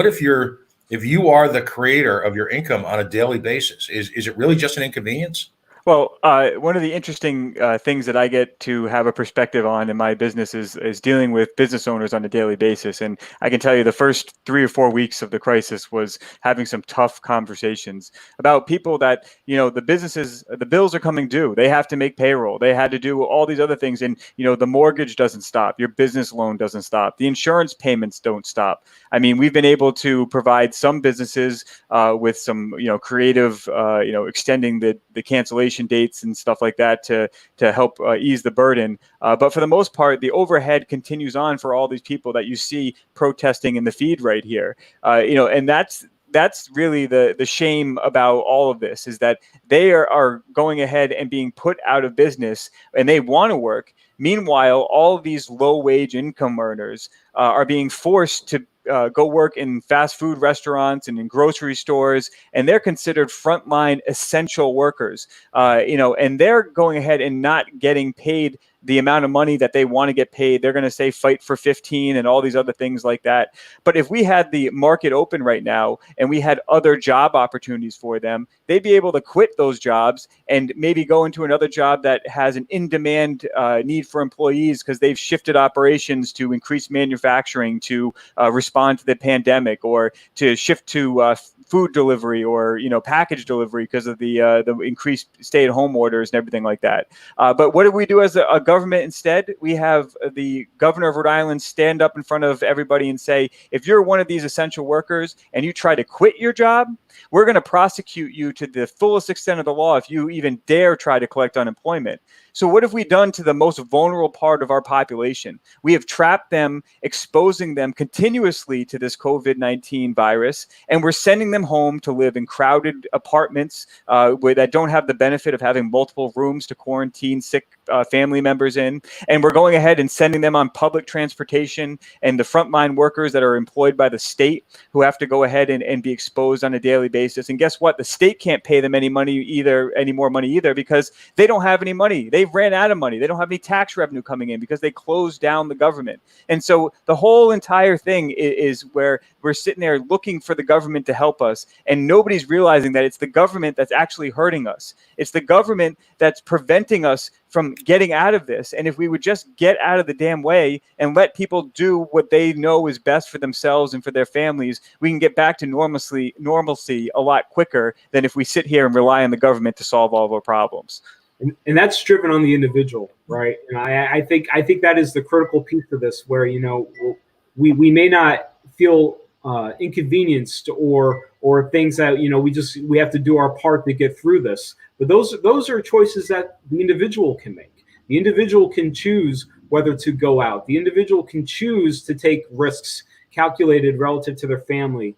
if you are the creator of your income on a daily basis? Is it really just an inconvenience? Well, one of the interesting things that I get to have a perspective on in my business is dealing with business owners on a daily basis. And I can tell you the first 3 or 4 weeks of the crisis was having some tough conversations about people that, the businesses, the bills are coming due. They have to make payroll. They had to do all these other things. And, the mortgage doesn't stop. Your business loan doesn't stop. The insurance payments don't stop. I mean, we've been able to provide some businesses with some, creative, extending the cancellation dates and stuff like that to help ease the burden. But for the most part, the overhead continues on for all these people that you see protesting in the feed right here. And that's really the shame about all of this, is that they are going ahead and being put out of business, and they want to work. Meanwhile, all of these low-wage income earners are being forced to go work in fast food restaurants and in grocery stores, and they're considered frontline essential workers. And they're going ahead and not getting paid the amount of money that they want to get paid. They're going to say fight for 15 and all these other things like that. But if we had the market open right now and we had other job opportunities for them, they'd be able to quit those jobs and maybe go into another job that has an in-demand need for employees because they've shifted operations to increase manufacturing to respond to the pandemic, or to shift to food delivery or package delivery because of the increased stay-at-home orders and everything like that. But what do we do as a government instead? We have the governor of Rhode Island stand up in front of everybody and say, if you're one of these essential workers and you try to quit your job, we're going to prosecute you to the fullest extent of the law if you even dare try to collect unemployment. So what have we done to the most vulnerable part of our population? We have trapped them, exposing them continuously to this COVID-19 virus, and we're sending them home to live in crowded apartments that don't have the benefit of having multiple rooms to quarantine sick family members in. And we're going ahead and sending them on public transportation, and the frontline workers that are employed by the state who have to go ahead and be exposed on a daily basis. And guess what? The state can't pay them any more money either, because they don't have any money. They've ran out of money. They don't have any tax revenue coming in because they closed down the government. And so the whole entire thing is where we're sitting there looking for the government to help us, and nobody's realizing that it's the government that's actually hurting us. It's the government that's preventing us from getting out of this. And if we would just get out of the damn way and let people do what they know is best for themselves and for their families, we can get back to normalcy a lot quicker than if we sit here and rely on the government to solve all of our problems. And that's driven on the individual, right? And I think that is the critical piece of this, where we may not feel inconvenienced or things that we have to do our part to get through this. But those are choices that the individual can make. The individual can choose whether to go out. The individual can choose to take risks calculated relative to their family.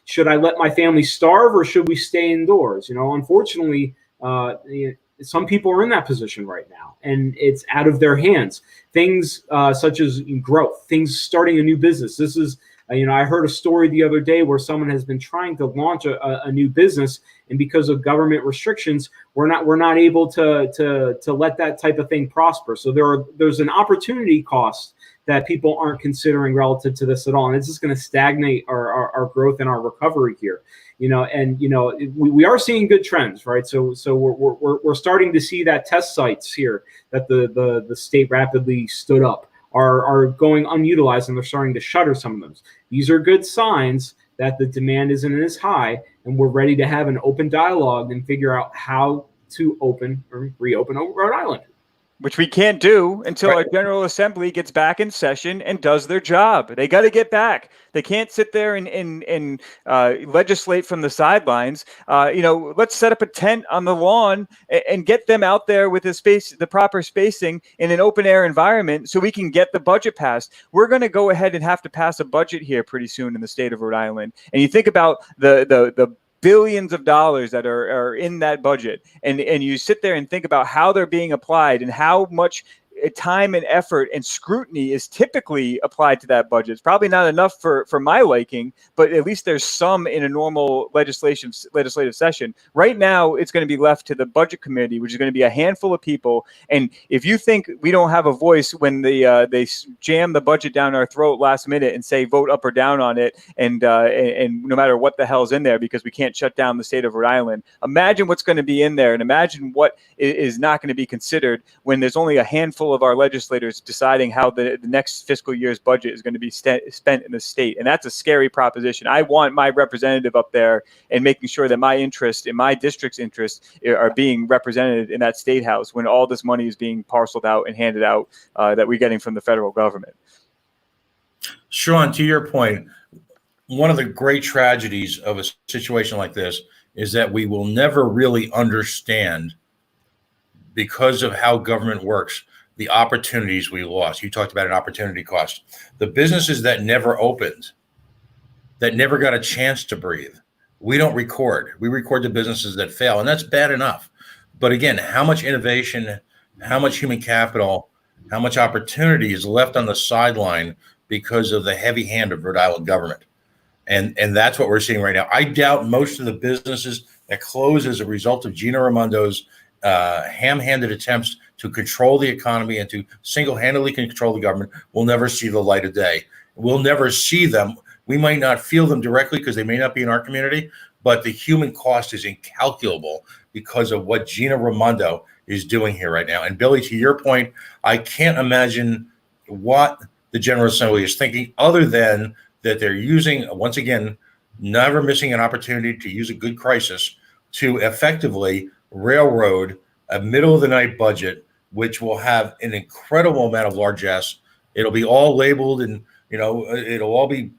Should I let my family starve, or should we stay indoors? Unfortunately, some people are in that position right now, and it's out of their hands. Things such as growth, things starting a new business. This is, I heard a story the other day where someone has been trying to launch a new business, and because of government restrictions, we're not able to let that type of thing prosper. So there's an opportunity cost that people aren't considering relative to this at all, and it's just going to stagnate our growth and our recovery here. We are seeing good trends, right? So we're starting to see that test sites here that the state rapidly stood up are going unutilized, and they're starting to shutter some of them. These are good signs that the demand isn't as high, and we're ready to have an open dialogue and figure out how to open or reopen Rhode Island. Which we can't do until our General Assembly gets back in session and does their job. They got to get back. They can't sit there and legislate from the sidelines. Let's set up a tent on the lawn and get them out there with the proper spacing in an open air environment so we can get the budget passed. We're going to go ahead and have to pass a budget here pretty soon in the state of Rhode Island. And you think about the billions of dollars that are in that budget, and you sit there and think about how they're being applied and how much time and effort and scrutiny is typically applied to that budget. It's probably not enough for my liking, but at least there's some in a normal legislative session. Right now, it's going to be left to the budget committee, which is going to be a handful of people. And if you think we don't have a voice when they jam the budget down our throat last minute and say vote up or down on it, and no matter what the hell's in there, because we can't shut down the state of Rhode Island, imagine what's going to be in there, and imagine what is not going to be considered when there's only a handful of our legislators deciding how the next fiscal year's budget is going to be spent in the state. And that's a scary proposition. I want my representative up there and making sure that my interest and my district's interests are being represented in that state house when all this money is being parceled out and handed out that we're getting from the federal government. Sean, to your point, one of the great tragedies of a situation like this is that we will never really understand, because of how government works, the opportunities we lost. You talked about an opportunity cost. The businesses that never opened, that never got a chance to breathe, we don't record. We record the businesses that fail, and that's bad enough. But again, how much innovation, how much human capital, how much opportunity is left on the sideline because of the heavy hand of Rhode Island government. And that's what we're seeing right now. I doubt most of the businesses that close as a result of Gina Raimondo's ham-handed attempts to control the economy and to single-handedly control the government will never see the light of day. We'll never see them. We might not feel them directly because they may not be in our community, but the human cost is incalculable because of what Gina Raimondo is doing here right now. And Billy, to your point, I can't imagine what the General Assembly is thinking other than that they're using, once again, never missing an opportunity to use a good crisis to effectively railroad a middle-of-the-night budget, which will have an incredible amount of largesse. It'll be all labeled and, it'll all be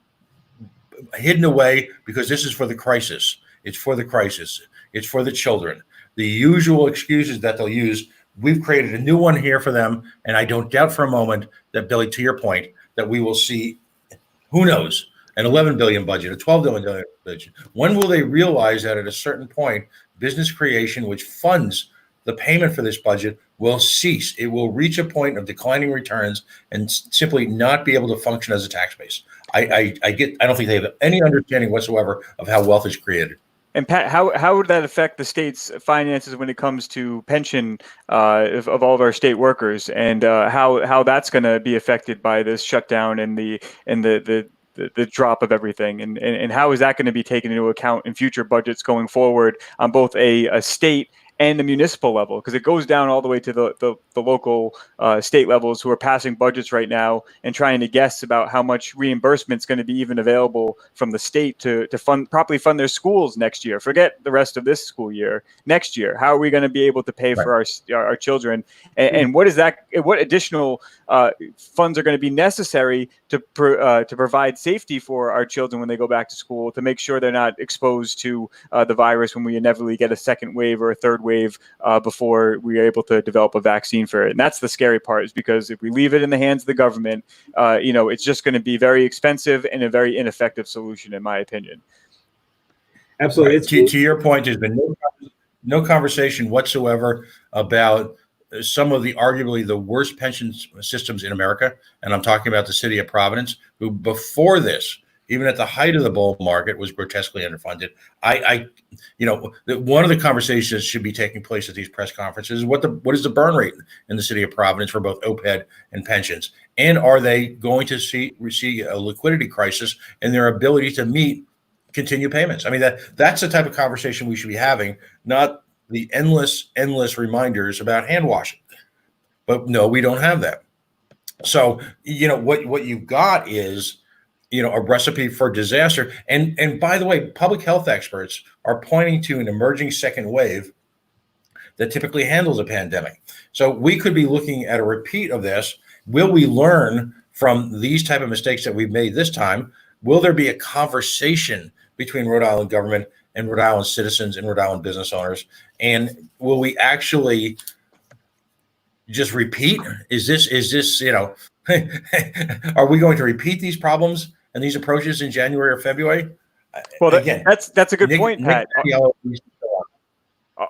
hidden away because this is for the crisis. It's for the crisis. It's for the children. The usual excuses that they'll use, we've created a new one here for them, and I don't doubt for a moment that, Billy, to your point, that we will see, who knows, an $11 billion budget, a $12 billion budget. When will they realize that at a certain point, business creation, which funds the payment for this budget, will cease? It will reach a point of declining returns and simply not be able to function as a tax base. I don't think they have any understanding whatsoever of how wealth is created. And Pat, how would that affect the state's finances when it comes to pension of all of our state workers, and how that's going to be affected by this shutdown and the drop of everything, and how is that going to be taken into account in future budgets going forward on both a state and the municipal level, because it goes down all the way to the local state levels who are passing budgets right now and trying to guess about how much reimbursement is going to be even available from the state to properly fund their schools next year. Forget the rest of this school year. Next year, how are we going to be able to pay for our children? And what additional funds are going to be necessary to provide safety for our children when they go back to school, to make sure they're not exposed to the virus when we inevitably get a second wave or a third wave before we are able to develop a vaccine for it. And that's the scary part, is because if we leave it in the hands of the government, it's just going to be very expensive and a very ineffective solution, in my opinion. Absolutely. Right. To your point, there's been no conversation whatsoever about some of the arguably the worst pension systems in America. And I'm talking about the city of Providence, who before this, even at the height of the bull market, was grotesquely underfunded. One of the conversations that should be taking place at these press conferences is what is the burn rate in the city of Providence for both OPED and pensions, and are they going to receive a liquidity crisis in their ability to continue payments? I mean, that's the type of conversation we should be having, not the endless reminders about hand washing. But no, we don't have that. So what you've got is a recipe for disaster. And by the way, public health experts are pointing to an emerging second wave that typically handles a pandemic. So we could be looking at a repeat of this. Will we learn from these type of mistakes that we've made this time? Will there be a conversation between Rhode Island government and Rhode Island citizens and Rhode Island business owners? And will we actually just repeat? Is this are we going to repeat these problems and these approaches in January or February? Well, that's a good point, Pat.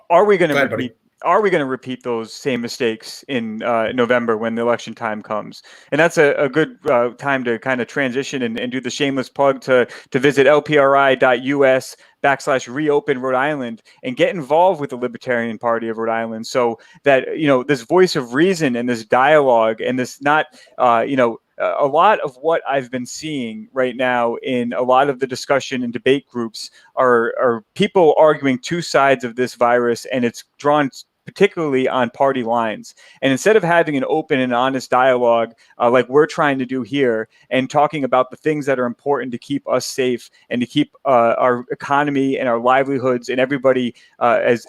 Are we going to repeat those same mistakes in November when the election time comes? And that's a good time to kind of transition and do the shameless plug to visit lpri.us/reopen Rhode Island and get involved with the Libertarian Party of Rhode Island, so that this voice of reason and this dialogue and this a lot of what I've been seeing right now in a lot of the discussion and debate groups are people arguing two sides of this virus, and it's drawn particularly on party lines. And instead of having an open and honest dialogue like we're trying to do here, and talking about the things that are important to keep us safe and to keep our economy and our livelihoods and everybody as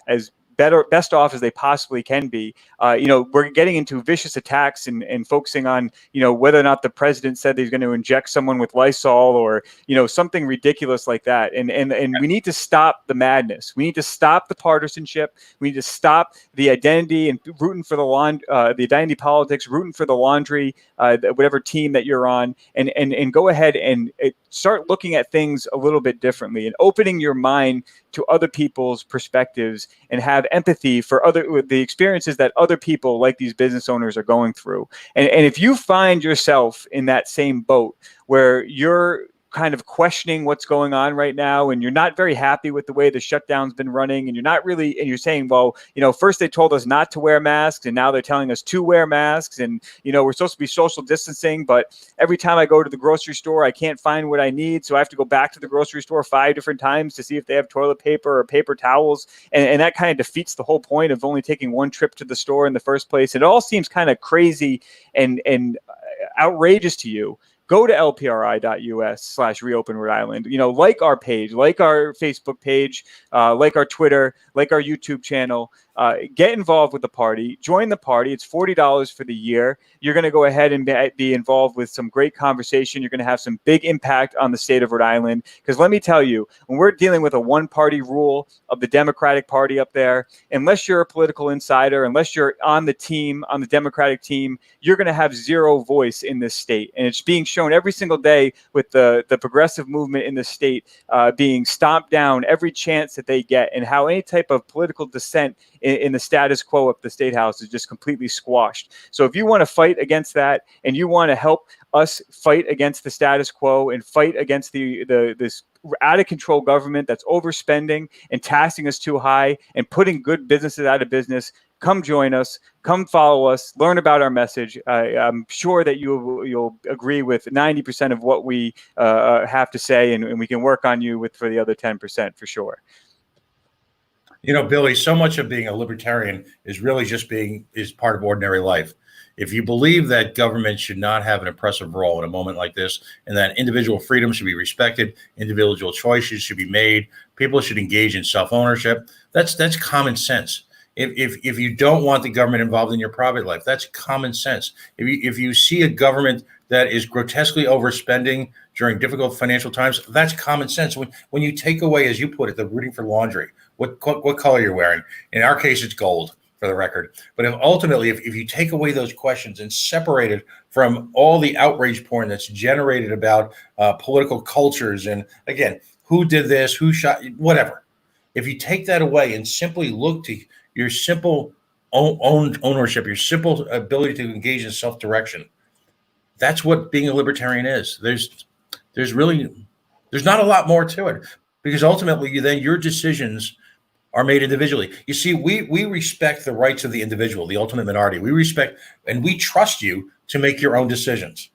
best off as they possibly can be, we're getting into vicious attacks and focusing on, whether or not the president said he's going to inject someone with Lysol or, something ridiculous like that. And we need to stop the madness. We need to stop the partisanship. We need to stop the identity and rooting for the identity politics, rooting for the laundry, whatever team that you're on, and go ahead and start looking at things a little bit differently and opening your mind to other people's perspectives, and have empathy for the experiences that other people like these business owners are going through. And if you find yourself in that same boat where you're kind of questioning what's going on right now, and you're not very happy with the way the shutdown's been running, and you're saying, well, first they told us not to wear masks, and now they're telling us to wear masks, and we're supposed to be social distancing, but every time I go to the grocery store, I can't find what I need, so I have to go back to the grocery store 5 different times to see if they have toilet paper or paper towels, and that kind of defeats the whole point of only taking one trip to the store in the first place. It all seems kind of crazy and outrageous to you. Go to lpri.us/reopen Rhode Island. Like our page, like our Facebook page, like our Twitter, like our YouTube channel. Get involved with the party. Join the party. It's $40 for the year. You're going to go ahead and be involved with some great conversation. You're going to have some big impact on the state of Rhode Island. Because let me tell you, when we're dealing with a one-party rule of the Democratic Party up there, unless you're a political insider, unless you're on the team, on the Democratic team, you're going to have zero voice in this state. And it's being shown every single day with the progressive movement in the state being stomped down every chance that they get, and how any type of political dissent in the status quo of the state house is just completely squashed. So if you want to fight against that, and you want to help us fight against the status quo and fight against this out of control government that's overspending and taxing us too high and putting good businesses out of business, come join us, come follow us, learn about our message. I'm sure that you'll agree with 90% of what we have to say, and we can work on you for the other 10% for sure. Billy, so much of being a libertarian is really just is part of ordinary life. If you believe that government should not have an oppressive role in a moment like this, and that individual freedom should be respected, individual choices should be made, people should engage in self-ownership, that's common sense. If you don't want the government involved in your private life, that's common sense. If you see a government that is grotesquely overspending during difficult financial times, that's common sense. When you take away, as you put it, the rooting for laundry, what color you're wearing. In our case, it's gold, for the record. But if you take away those questions and separate it from all the outrage porn that's generated about political cultures, and again, who did this, who shot, whatever. If you take that away and simply look to your simple ownership, your simple ability to engage in self-direction, that's what being a libertarian is. There's not a lot more to it, because ultimately your decisions are made individually. You see, we respect the rights of the individual, the ultimate minority. We respect and we trust you to make your own decisions.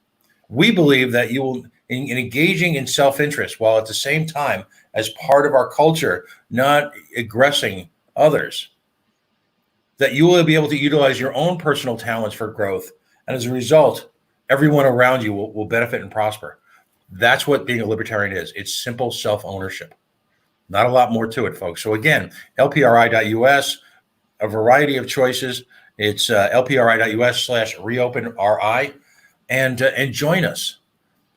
We believe that you will, in engaging in self-interest, while at the same time, as part of our culture, not aggressing others, that you will be able to utilize your own personal talents for growth. And as a result, everyone around you will benefit and prosper. That's what being a libertarian is. It's simple self-ownership. Not a lot more to it, folks. So again, LPRI.us, a variety of choices. It's LPRI.us/reopenRI, and join us.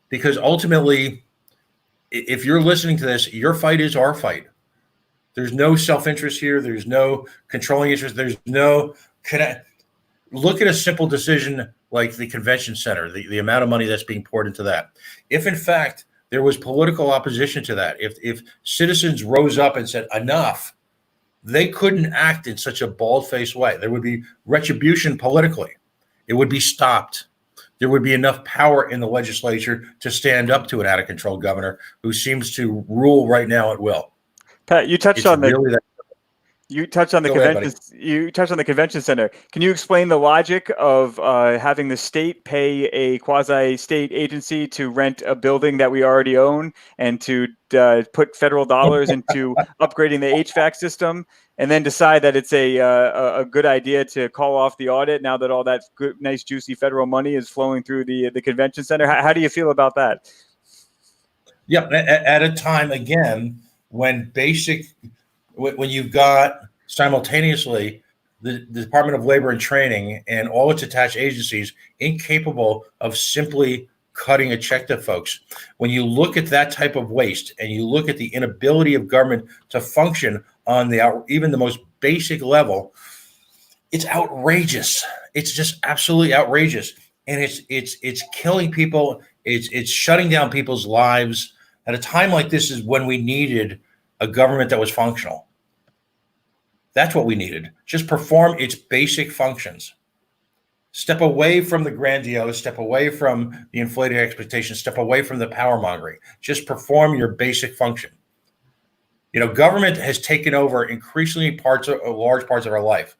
Because ultimately, if you're listening to this, your fight is our fight. There's no self-interest here. There's no controlling interest. There's no connect. Look at a simple decision like the convention center, the amount of money that's being poured into that. If in fact there was political opposition to that, if citizens rose up and said enough, they couldn't act in such a bald-faced way. There would be retribution politically. It would be stopped. There would be enough power in the legislature to stand up to an out-of-control governor who seems to rule right now at will. Pat, you touched on the convention center. Can you explain the logic of having the state pay a quasi-state agency to rent a building that we already own, and to put federal dollars into upgrading the HVAC system, and then decide that it's a good idea to call off the audit now that all that good, nice, juicy federal money is flowing through the convention center? How do you feel about that? Yeah, at a time, again, when you've got simultaneously the Department of Labor and Training and all its attached agencies incapable of simply cutting a check to folks. When you look at that type of waste, and you look at the inability of government to function on even the most basic level, it's outrageous. It's just absolutely outrageous, and it's killing people. It's shutting down people's lives. At a time like this is when we needed a government that was functional. That's what we needed. Just perform its basic functions. Step away from the grandiose, step away from the inflated expectations, step away from the power mongering. Just perform your basic function. You know, government has taken over increasingly large parts of our life,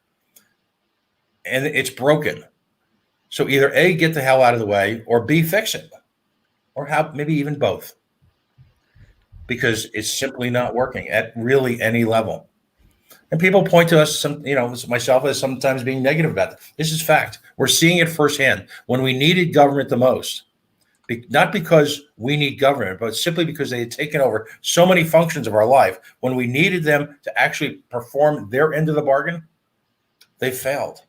and it's broken. So either A, get the hell out of the way, or B, fix it, or maybe even both, because it's simply not working at really any level. And people point to us, myself, as sometimes being negative about it. This is fact. We're seeing it firsthand. When we needed government the most, not because we need government, but simply because they had taken over so many functions of our life, when we needed them to actually perform their end of the bargain, they failed.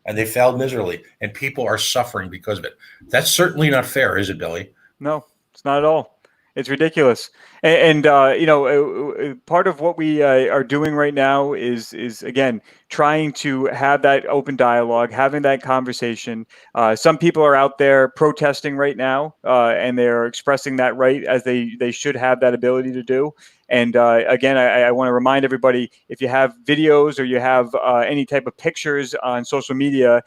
And they failed miserably. And people are suffering because of it. That's certainly not fair, is it, Billy? No, it's not at all. It's ridiculous. And part of what we are doing right now is again, trying to have that open dialogue, having that conversation. Some people are out there protesting right now, and they're expressing that right, as they should have that ability to do. And again, I want to remind everybody, if you have videos or you have any type of pictures on social media,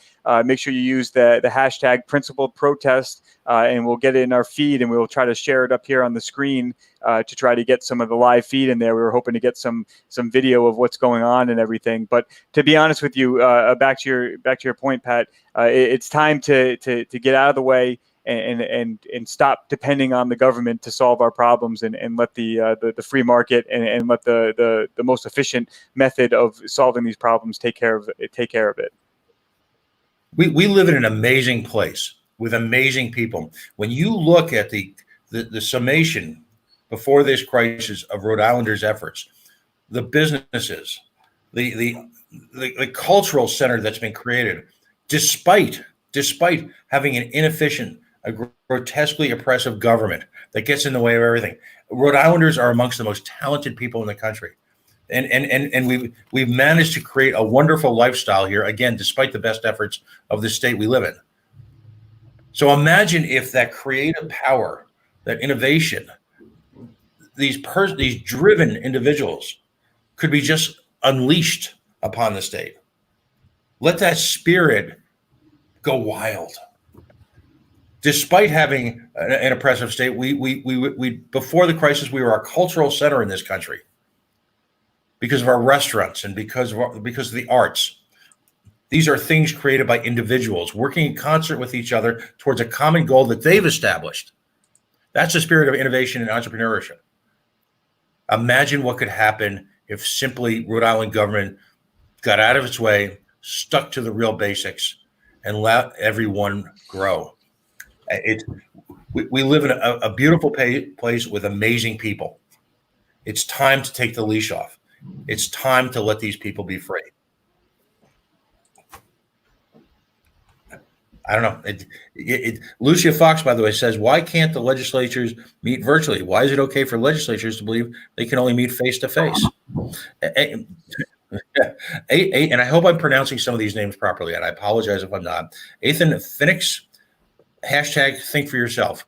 make sure you use the hashtag principled protest, and we'll get it in our feed, and we'll try to share it up here on the screen to try to get some of the live feed in there. We were hoping to get some video of what's going on and everything. But to be honest with you, back to your point, Pat, it's time to get out of the way and stop depending on the government to solve our problems, and let the free market and let the most efficient method of solving these problems take care of it. We live in an amazing place with amazing people. When you look at the summation before this crisis of Rhode Islanders' efforts, the businesses, the cultural center that's been created, despite having an inefficient, a grotesquely oppressive government that gets in the way of everything. Rhode Islanders are amongst the most talented people in the country. And we've managed to create a wonderful lifestyle here, again, despite the best efforts of the state we live in. So imagine if that creative power, that innovation, these driven individuals could be just unleashed upon the state. Let that spirit go wild. Despite having an oppressive state, we before the crisis, we were a cultural center in this country because of our restaurants and because of the arts. These are things created by individuals working in concert with each other towards a common goal that they've established. That's the spirit of innovation and entrepreneurship. Imagine what could happen if simply Rhode Island government got out of its way, stuck to the real basics, and let everyone grow. We live in a beautiful place with amazing people. It's time to take the leash off. It's time to let these people be free. I don't know. Lucia Fox, by the way, says, why can't the legislatures meet virtually? Why is it okay for legislatures to believe they can only meet face to face? And I hope I'm pronouncing some of these names properly, and I apologize if I'm not. Ethan Phoenix, hashtag think for yourself.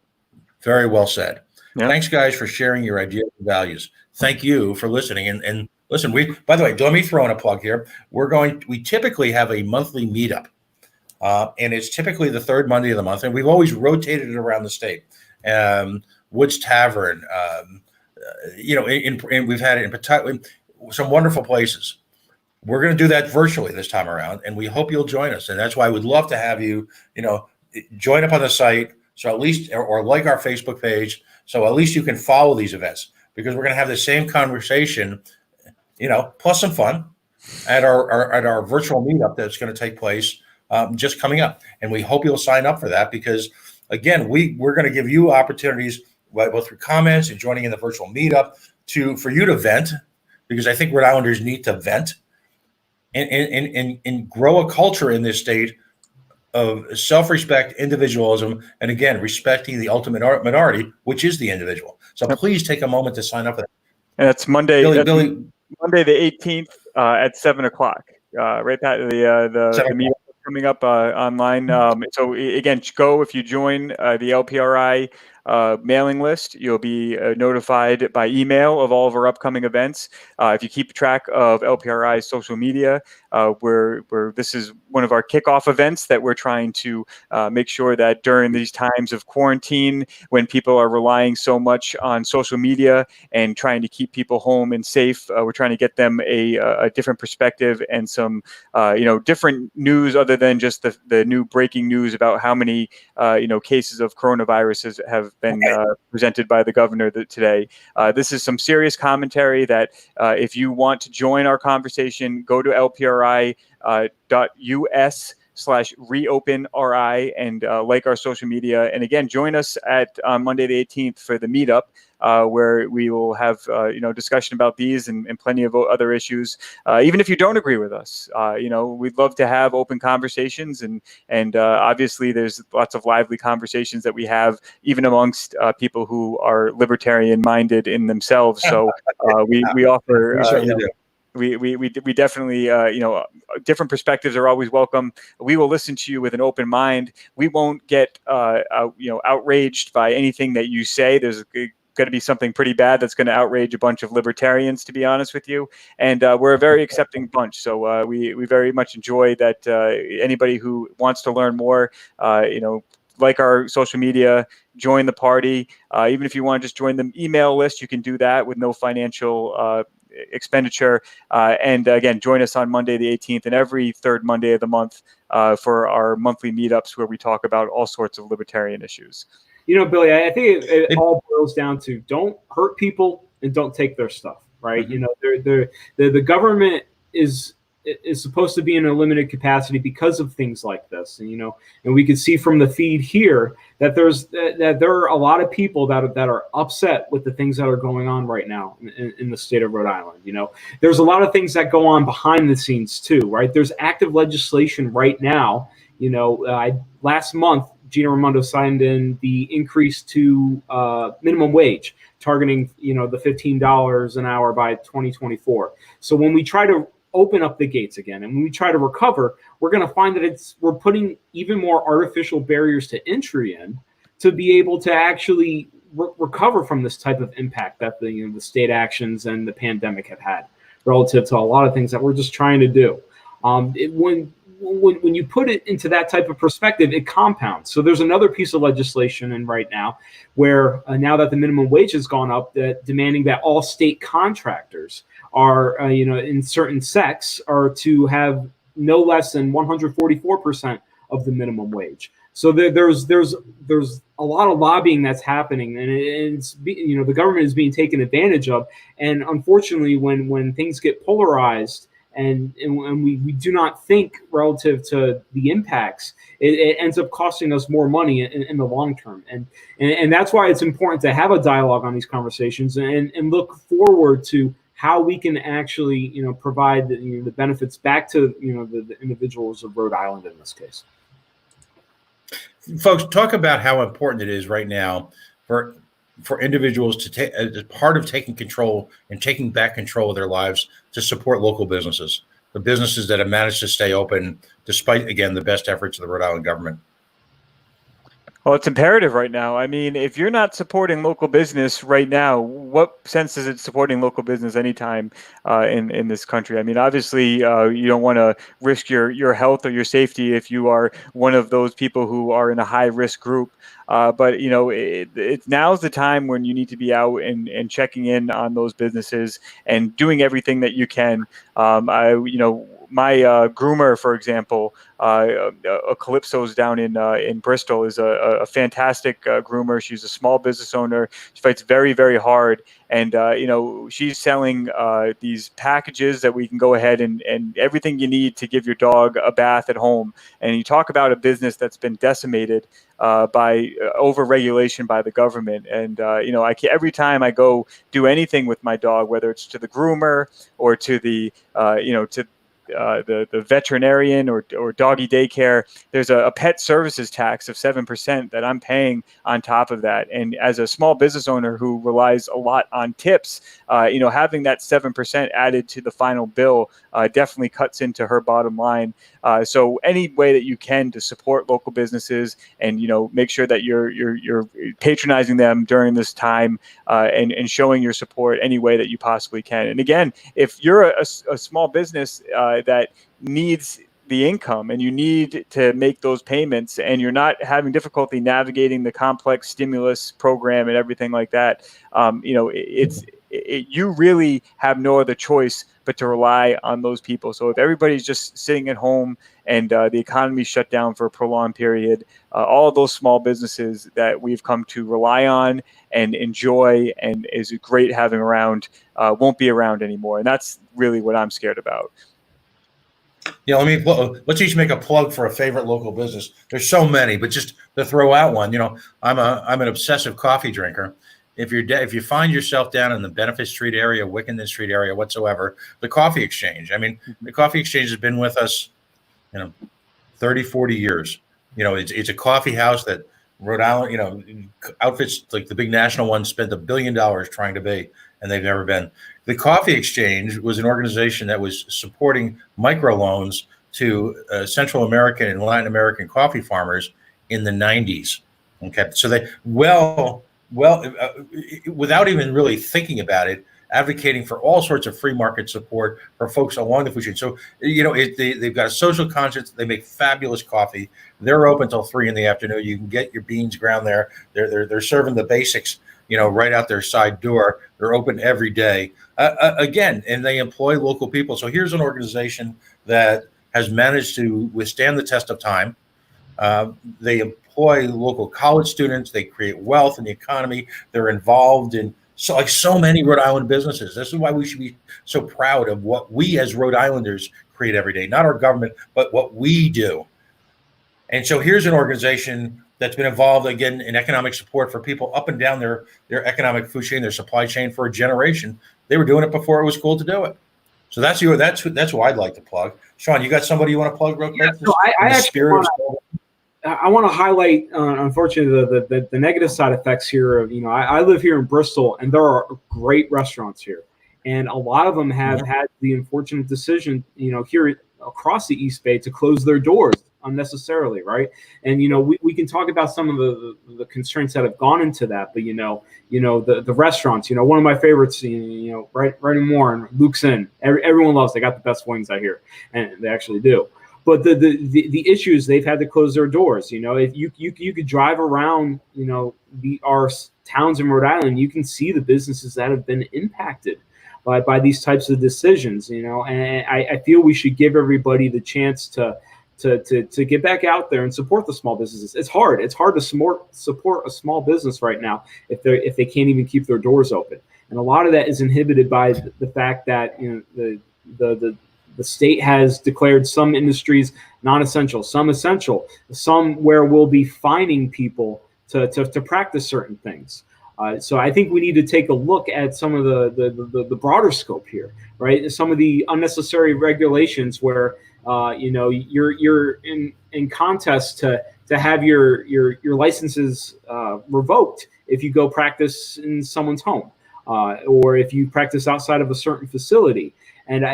Very well said. Yeah. Thanks, guys, for sharing your ideas and values. Thank you for listening. And listen, by the way, let me throw in a plug here. We typically have a monthly meetup. And it's typically the third Monday of the month, and we've always rotated it around the state. Woods Tavern, and we've had it in some wonderful places. We're going to do that virtually this time around, and we hope you'll join us. And that's why we'd love to have you, join up on the site, so at least, or like our Facebook page, so at least you can follow these events, because we're going to have the same conversation, plus some fun at our virtual meetup that's going to take place. Just coming up, and we hope you'll sign up for that, because again, we're going to give you opportunities, both through comments and joining in the virtual meetup, for you to vent, because I think Rhode Islanders need to vent and grow a culture in this state of self-respect, individualism, and again, respecting the ultimate minority, which is the individual. So please take a moment to sign up for that. And it's Monday, Billy, Monday the 18th at 7:00. Right, Pat? The meetup coming up online. So again, go if you join the LPRI mailing list. You'll be notified by email of all of our upcoming events. If you keep track of LPRI's social media, where this is one of our kickoff events that we're trying to make sure that during these times of quarantine, when people are relying so much on social media and trying to keep people home and safe, we're trying to get them a different perspective and some different news other than just the new breaking news about how many cases of coronavirus have been presented by the governor today. This is some serious commentary that if you want to join our conversation, go to lpri.us/reopenri and like our social media. And again, join us on Monday the 18th for the meetup, where we will have discussion about these and plenty of other issues. Even if you don't agree with us, we'd love to have open conversations, and obviously there's lots of lively conversations that we have even amongst people who are libertarian minded in themselves. So we offer. We definitely, different perspectives are always welcome. We will listen to you with an open mind. We won't get, outraged by anything that you say. There's going to be something pretty bad that's going to outrage a bunch of libertarians, to be honest with you. And we're a very accepting bunch. So we very much enjoy that. Anybody who wants to learn more, like our social media, join the party. Even if you want to just join the email list, you can do that with no financial expenditure. And again, join us on Monday the 18th and every third Monday of the month for our monthly meetups where we talk about all sorts of libertarian issues. Billy, I think it all boils down to don't hurt people and don't take their stuff, right? Mm-hmm. The government is supposed to be in a limited capacity because of things like this, and we can see from the feed here that there are a lot of people that are upset with the things that are going on right now in the state of Rhode Island. There's a lot of things that go on behind the scenes too, right? There's active legislation right now. Last month, Gina Raimondo signed in the increase to minimum wage, targeting the $15 an hour by 2024. So when we try to open up the gates again, and when we try to recover, we're going to find that we're putting even more artificial barriers to entry in to be able to actually recover from this type of impact that the state actions and the pandemic have had relative to a lot of things that we're just trying to do. When you put it into that type of perspective, it compounds. So there's another piece of legislation in right now where now that the minimum wage has gone up, that demanding that all state contractors are, in certain sects are to have no less than 144% of the minimum wage. So there's a lot of lobbying that's happening, and it's the government is being taken advantage of. And unfortunately, when things get polarized and we do not think relative to the impacts, it ends up costing us more money in the long term. And that's why it's important to have a dialogue on these conversations and look forward to how we can actually, provide the benefits back to, the individuals of Rhode Island in this case. Folks, talk about how important it is right now for individuals to take, as part of taking control and taking back control of their lives, to support local businesses, the businesses that have managed to stay open despite, again, the best efforts of the Rhode Island government. Well, it's imperative right now. I mean, if you're not supporting local business right now, what sense is it supporting local business anytime in this country? I mean, obviously, you don't want to risk your health or your safety if you are one of those people who are in a high risk group. But now's the time when you need to be out and checking in on those businesses and doing everything that you can. My groomer, for example, Calypso's down in Bristol, is a fantastic groomer. She's a small business owner. She fights very, very hard. And, she's selling these packages that we can go ahead and everything you need to give your dog a bath at home. And you talk about a business that's been decimated by over-regulation by the government. And, every time I go do anything with my dog, whether it's to the groomer or to the, the veterinarian or doggy daycare, there's a pet services tax of 7% that I'm paying on top of that. And as a small business owner who relies a lot on tips, having that 7% added to the final bill definitely cuts into her bottom line. So any way that you can to support local businesses and make sure that you're patronizing them during this time and showing your support any way that you possibly can. And again, if you're a small business that needs the income and you need to make those payments and you're not having difficulty navigating the complex stimulus program and everything like that, you really have no other choice but to rely on those people. So if everybody's just sitting at home and the economy shut down for a prolonged period, all of those small businesses that we've come to rely on and enjoy and is great having around won't be around anymore. And that's really what I'm scared about. Yeah, let's each make a plug for a favorite local business. There's so many, but just to throw out one, I'm an obsessive coffee drinker. If you find yourself down in the Benefit Street area, Wickenden Street area, whatsoever, the Coffee Exchange. I mean, the Coffee Exchange has been with us, 30, 40 years. It's a coffee house that Rhode Island, outfits like the big national ones spent $1 billion trying to be, and they've never been. The Coffee Exchange was an organization that was supporting microloans to Central American and Latin American coffee farmers in the 90s. Okay, so they without even really thinking about it, advocating for all sorts of free market support for folks along the food chain. So, they've got a social conscience. They make fabulous coffee. They're open till 3 p.m. You can get your beans ground there. They're serving the basics, right out their side door. They're open every day. Again, and they employ local people. So here's an organization that has managed to withstand the test of time. They employ local college students. They create wealth in the economy. They're involved in so many Rhode Island businesses. This is why we should be so proud of what we as Rhode Islanders create every day, not our government, but what we do. And so here's an organization that's been involved, again, in economic support for people up and down their economic food chain, their supply chain for a generation. They were doing it before it was cool to do it. So that's who I'd like to plug. Sean, you got somebody you want to plug real quick? Yeah, so I want to highlight, unfortunately, the negative side effects here of, I live here in Bristol, and there are great restaurants here. And a lot of them have had the unfortunate decision, here across the East Bay to close their doors unnecessarily, right? And, we can talk about some of the constraints that have gone into that, but, the restaurants, one of my favorites, right in Warren, Luke's Inn, everyone loves, they got the best wings out here, and they actually do. But the issue is they've had to close their doors. If you could drive around, our towns in Rhode Island, you can see the businesses that have been impacted by these types of decisions. And I feel we should give everybody the chance to get back out there and support the small businesses. It's hard. It's hard to support a small business right now if they can't even keep their doors open. And a lot of that is inhibited by the fact that the state has declared some industries non-essential, some essential, some where we'll be fining people to practice certain things. So I think we need to take a look at some of the broader scope here, right? Some of the unnecessary regulations where you're in contest to have your licenses revoked if you go practice in someone's home, or if you practice outside of a certain facility. And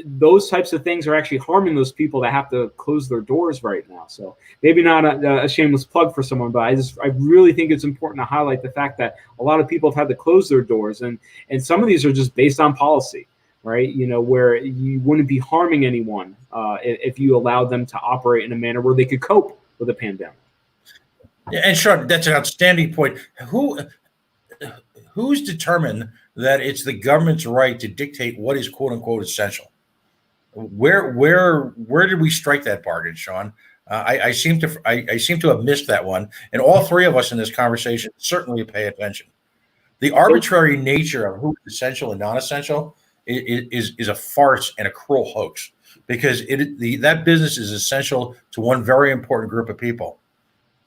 those types of things are actually harming those people that have to close their doors right now. So maybe not a shameless plug for someone, but I really think it's important to highlight the fact that a lot of people have had to close their doors, and some of these are just based on policy, right? Where you wouldn't be harming anyone if you allowed them to operate in a manner where they could cope with a pandemic. Yeah, and Sean, that's an outstanding point. Who's determined that it's the government's right to dictate what is "quote unquote" essential? Where did we strike that bargain, Sean? I seem to have missed that one, and all three of us in this conversation certainly pay attention. The arbitrary nature of who is essential and non-essential is a farce and a cruel hoax, because that business is essential to one very important group of people.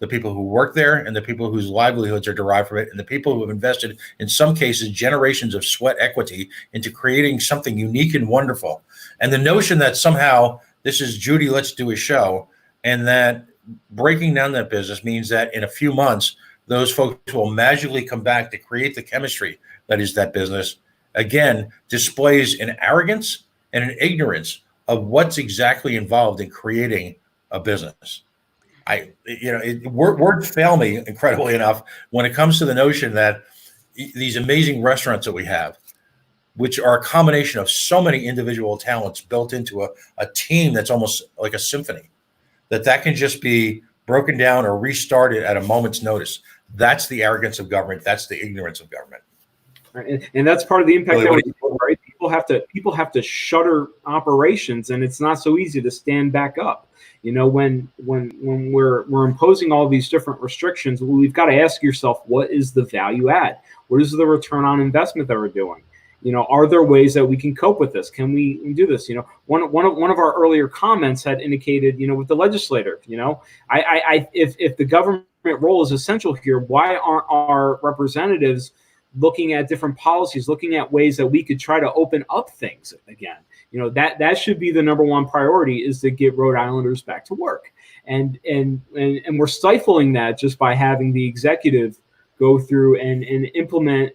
the people who work there and the people whose livelihoods are derived from it, and the people who have invested, in some cases, generations of sweat equity into creating something unique and wonderful. And the notion that somehow this is Judy, let's do a show, and that breaking down that business means that in a few months, those folks will magically come back to create the chemistry that is that business, again, displays an arrogance and an ignorance of what's exactly involved in creating a business. Words fail me, incredibly enough, when it comes to the notion that these amazing restaurants that we have, which are a combination of so many individual talents built into a team that's almost like a symphony, that can just be broken down or restarted at a moment's notice. That's the arrogance of government. That's the ignorance of government. And that's part of the impact, Really, right? People have to shutter operations, and it's not so easy to stand back up. When we're imposing all these different restrictions, we've got to ask yourself, what is the value add? What is the return on investment that we're doing? Are there ways that we can cope with this? Can we do this? One of our earlier comments had indicated, with the legislator, if the government role is essential here, why aren't our representatives looking at different policies, looking at ways that we could try to open up things again? That should be the number one priority, is to get Rhode Islanders back to work. And we're stifling that just by having the executive go through and implement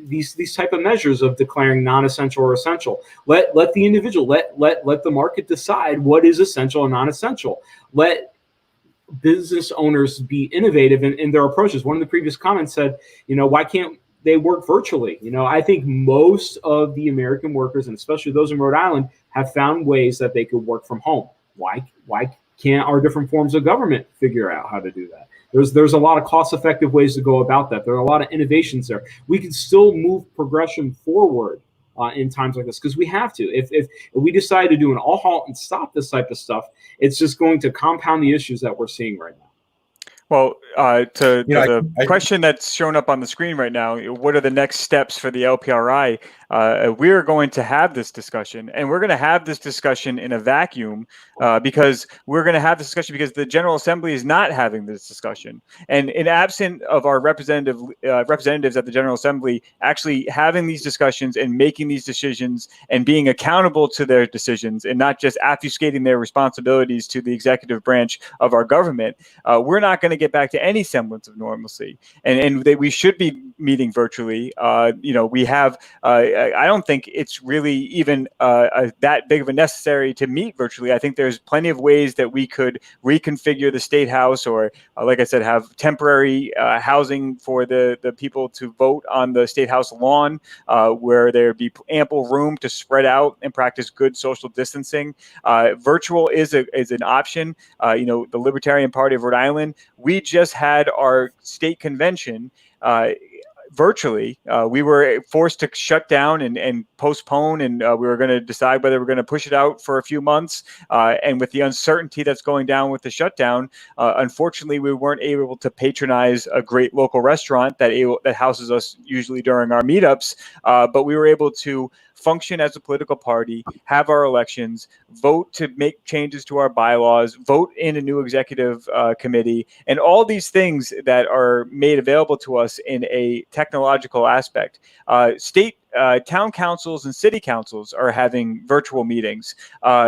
these type of measures of declaring non-essential or essential. Let the individual, let the market decide what is essential and non-essential. Let business owners be innovative in their approaches. One of the previous comments said, why can't they work virtually? I think most of the American workers, and especially those in Rhode Island, have found ways that they could work from home. Why can't our different forms of government figure out how to do that? There's a lot of cost-effective ways to go about that. There are a lot of innovations there. We can still move progression forward in times like this, because we have to. If we decide to do an all halt and stop this type of stuff, it's just going to compound the issues that we're seeing right now. Well, to the question that's shown up on the screen right now, what are the next steps for the LPRI? We're going to have this discussion, and we're going to have this discussion in a vacuum because we're going to have this discussion because the General Assembly is not having this discussion. And in absent of our representatives at the General Assembly actually having these discussions and making these decisions and being accountable to their decisions and not just obfuscating their responsibilities to the executive branch of our government, we're not going to get back to any semblance of normalcy. And we should be meeting virtually. We have I don't think it's really even that big of a necessary to meet virtually. I think there's plenty of ways that we could reconfigure the State House, or like I said, have temporary housing for the people to vote on the State House lawn, where there'd be ample room to spread out and practice good social distancing. Virtual is an option. The Libertarian Party of Rhode Island, we just had our state convention virtually. We were forced to shut down and postpone, and we were going to decide whether we're going to push it out for a few months. And with the uncertainty that's going down with the shutdown, unfortunately, we weren't able to patronize a great local restaurant that houses us usually during our meetups. But we were able to function as a political party, have our elections, vote to make changes to our bylaws, vote in a new executive committee, and all these things that are made available to us in a technological aspect. State town councils and city councils are having virtual meetings.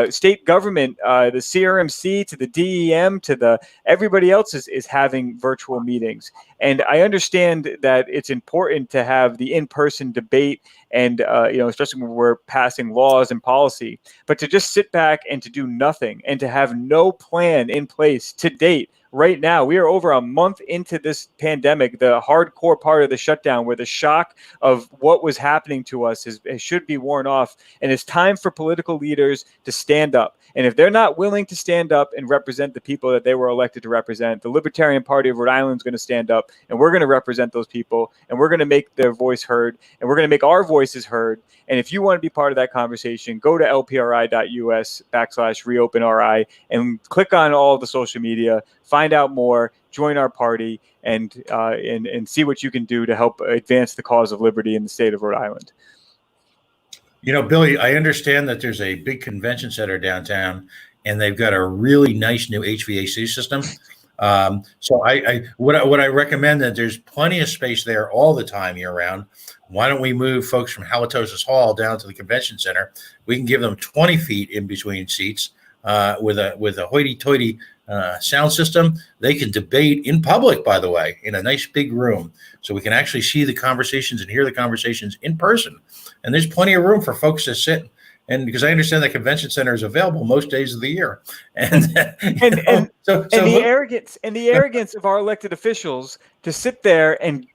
State government, the CRMC to the DEM to everybody else is having virtual meetings. And I understand that it's important to have the in-person debate and, especially when we're passing laws and policy, but to just sit back and to do nothing and to have no plan in place to date. Right now, we are over a month into this pandemic, the hardcore part of the shutdown, where the shock of what was happening to us should be worn off. And it's time for political leaders to stand up. And if they're not willing to stand up and represent the people that they were elected to represent, the Libertarian Party of Rhode Island is going to stand up, and we're going to represent those people, and we're going to make their voice heard, and we're going to make our voices heard. And if you want to be part of that conversation, go to lpri.us/reopenri and click on all the social media, find out more, join our party, and see what you can do to help advance the cause of liberty in the state of Rhode Island. Billy, I understand that there's a big convention center downtown, and they've got a really nice new HVAC system. So what I recommend that there's plenty of space there all the time year round. Why don't we move folks from Halitosis Hall down to the convention center? We can give them 20 feet in between seats with a hoity-toity sound system. They can debate in public, by the way, in a nice big room, so we can actually see the conversations and hear the conversations in person. And there's plenty of room for folks to sit. And because I understand the convention center is available most days of the year, and the arrogance of our elected officials to sit there and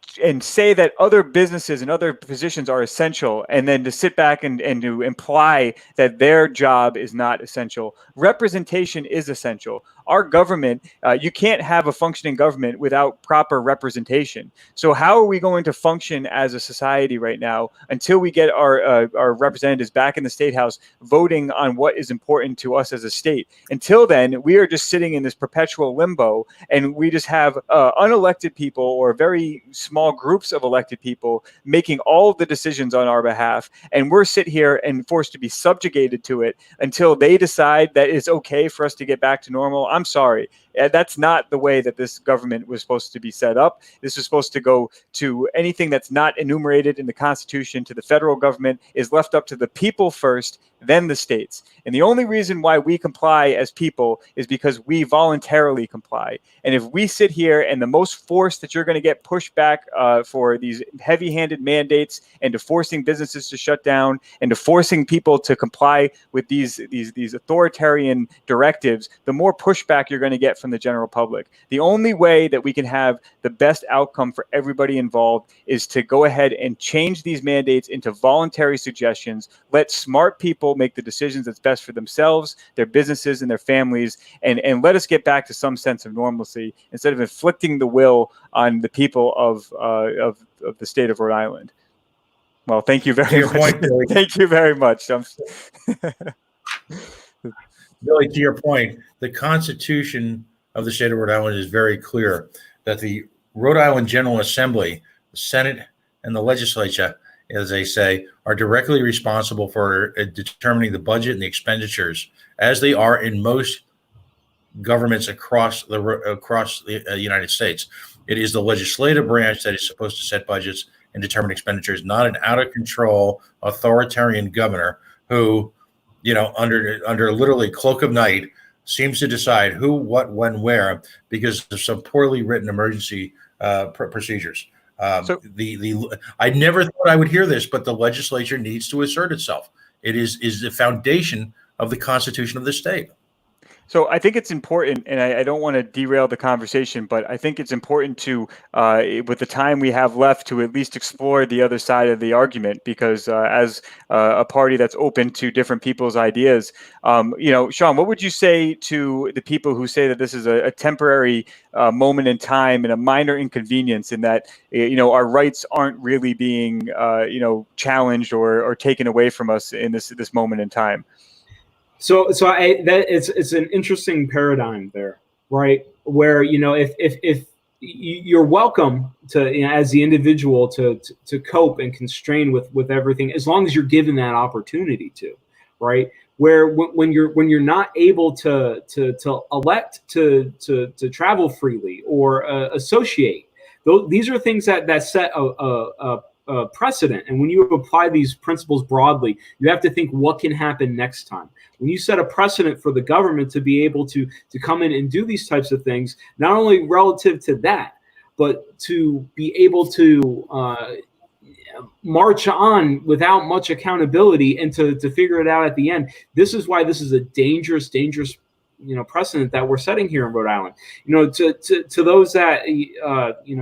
say that other businesses and other positions are essential, and then to sit back and to imply that their job is not essential. Representation is essential. Our government, you can't have a functioning government without proper representation. So how are we going to function as a society right now until we get our representatives back in the State House voting on what is important to us as a state? Until then, we are just sitting in this perpetual limbo, and we just have unelected people or very small groups of elected people making all the decisions on our behalf, and we're sit here and forced to be subjugated to it until they decide that it's okay for us to get back to normal. I'm sorry. That's not the way that this government was supposed to be set up. This is supposed to go to anything that's not enumerated in the Constitution to the federal government is left up to the people first, then the states. And the only reason why we comply as people is because we voluntarily comply. And if we sit here and the most force that you're going to get pushed back for these heavy-handed mandates and to forcing businesses to shut down and to forcing people to comply with these authoritarian directives, the more pushback you're going to get from the general public. The only way that we can have the best outcome for everybody involved is to go ahead and change these mandates into voluntary suggestions. Let smart people make the decisions that's best for themselves, their businesses, and their families, and let us get back to some sense of normalcy instead of inflicting the will on the people of the state of Rhode Island. Well, thank you very much. Thank you very much. Billy, to your point, the Constitution of the state of Rhode Island is very clear that the Rhode Island General Assembly, the Senate, and the legislature, as they say, are directly responsible for determining the budget and the expenditures, as they are in most governments across the United States. It is the legislative branch that is supposed to set budgets and determine expenditures, not an out-of-control authoritarian governor who, under literally cloak of night, seems to decide who, what, when, where, because of some poorly written emergency procedures. I never thought I would hear this, but the legislature needs to assert itself. It is the foundation of the Constitution of the state. So I think it's important, and I don't want to derail the conversation, but I think it's important to, with the time we have left, to at least explore the other side of the argument, because as a party that's open to different people's ideas, Sean, what would you say to the people who say that this is a temporary moment in time and a minor inconvenience, in that our rights aren't really being challenged or taken away from us in this moment in time? So it's an interesting paradigm there, right? Where if you're welcome to, as the individual, to cope and constrain with everything, as long as you're given that opportunity to, right? Where when you're not able to elect to travel freely or associate, these are things that set a precedent. And when you apply these principles broadly, you have to think what can happen next time. When you set a precedent for the government to be able to come in and do these types of things, not only relative to that, but to be able to march on without much accountability and to figure it out at the end. This is why this is a dangerous precedent that we're setting here in Rhode Island. To those that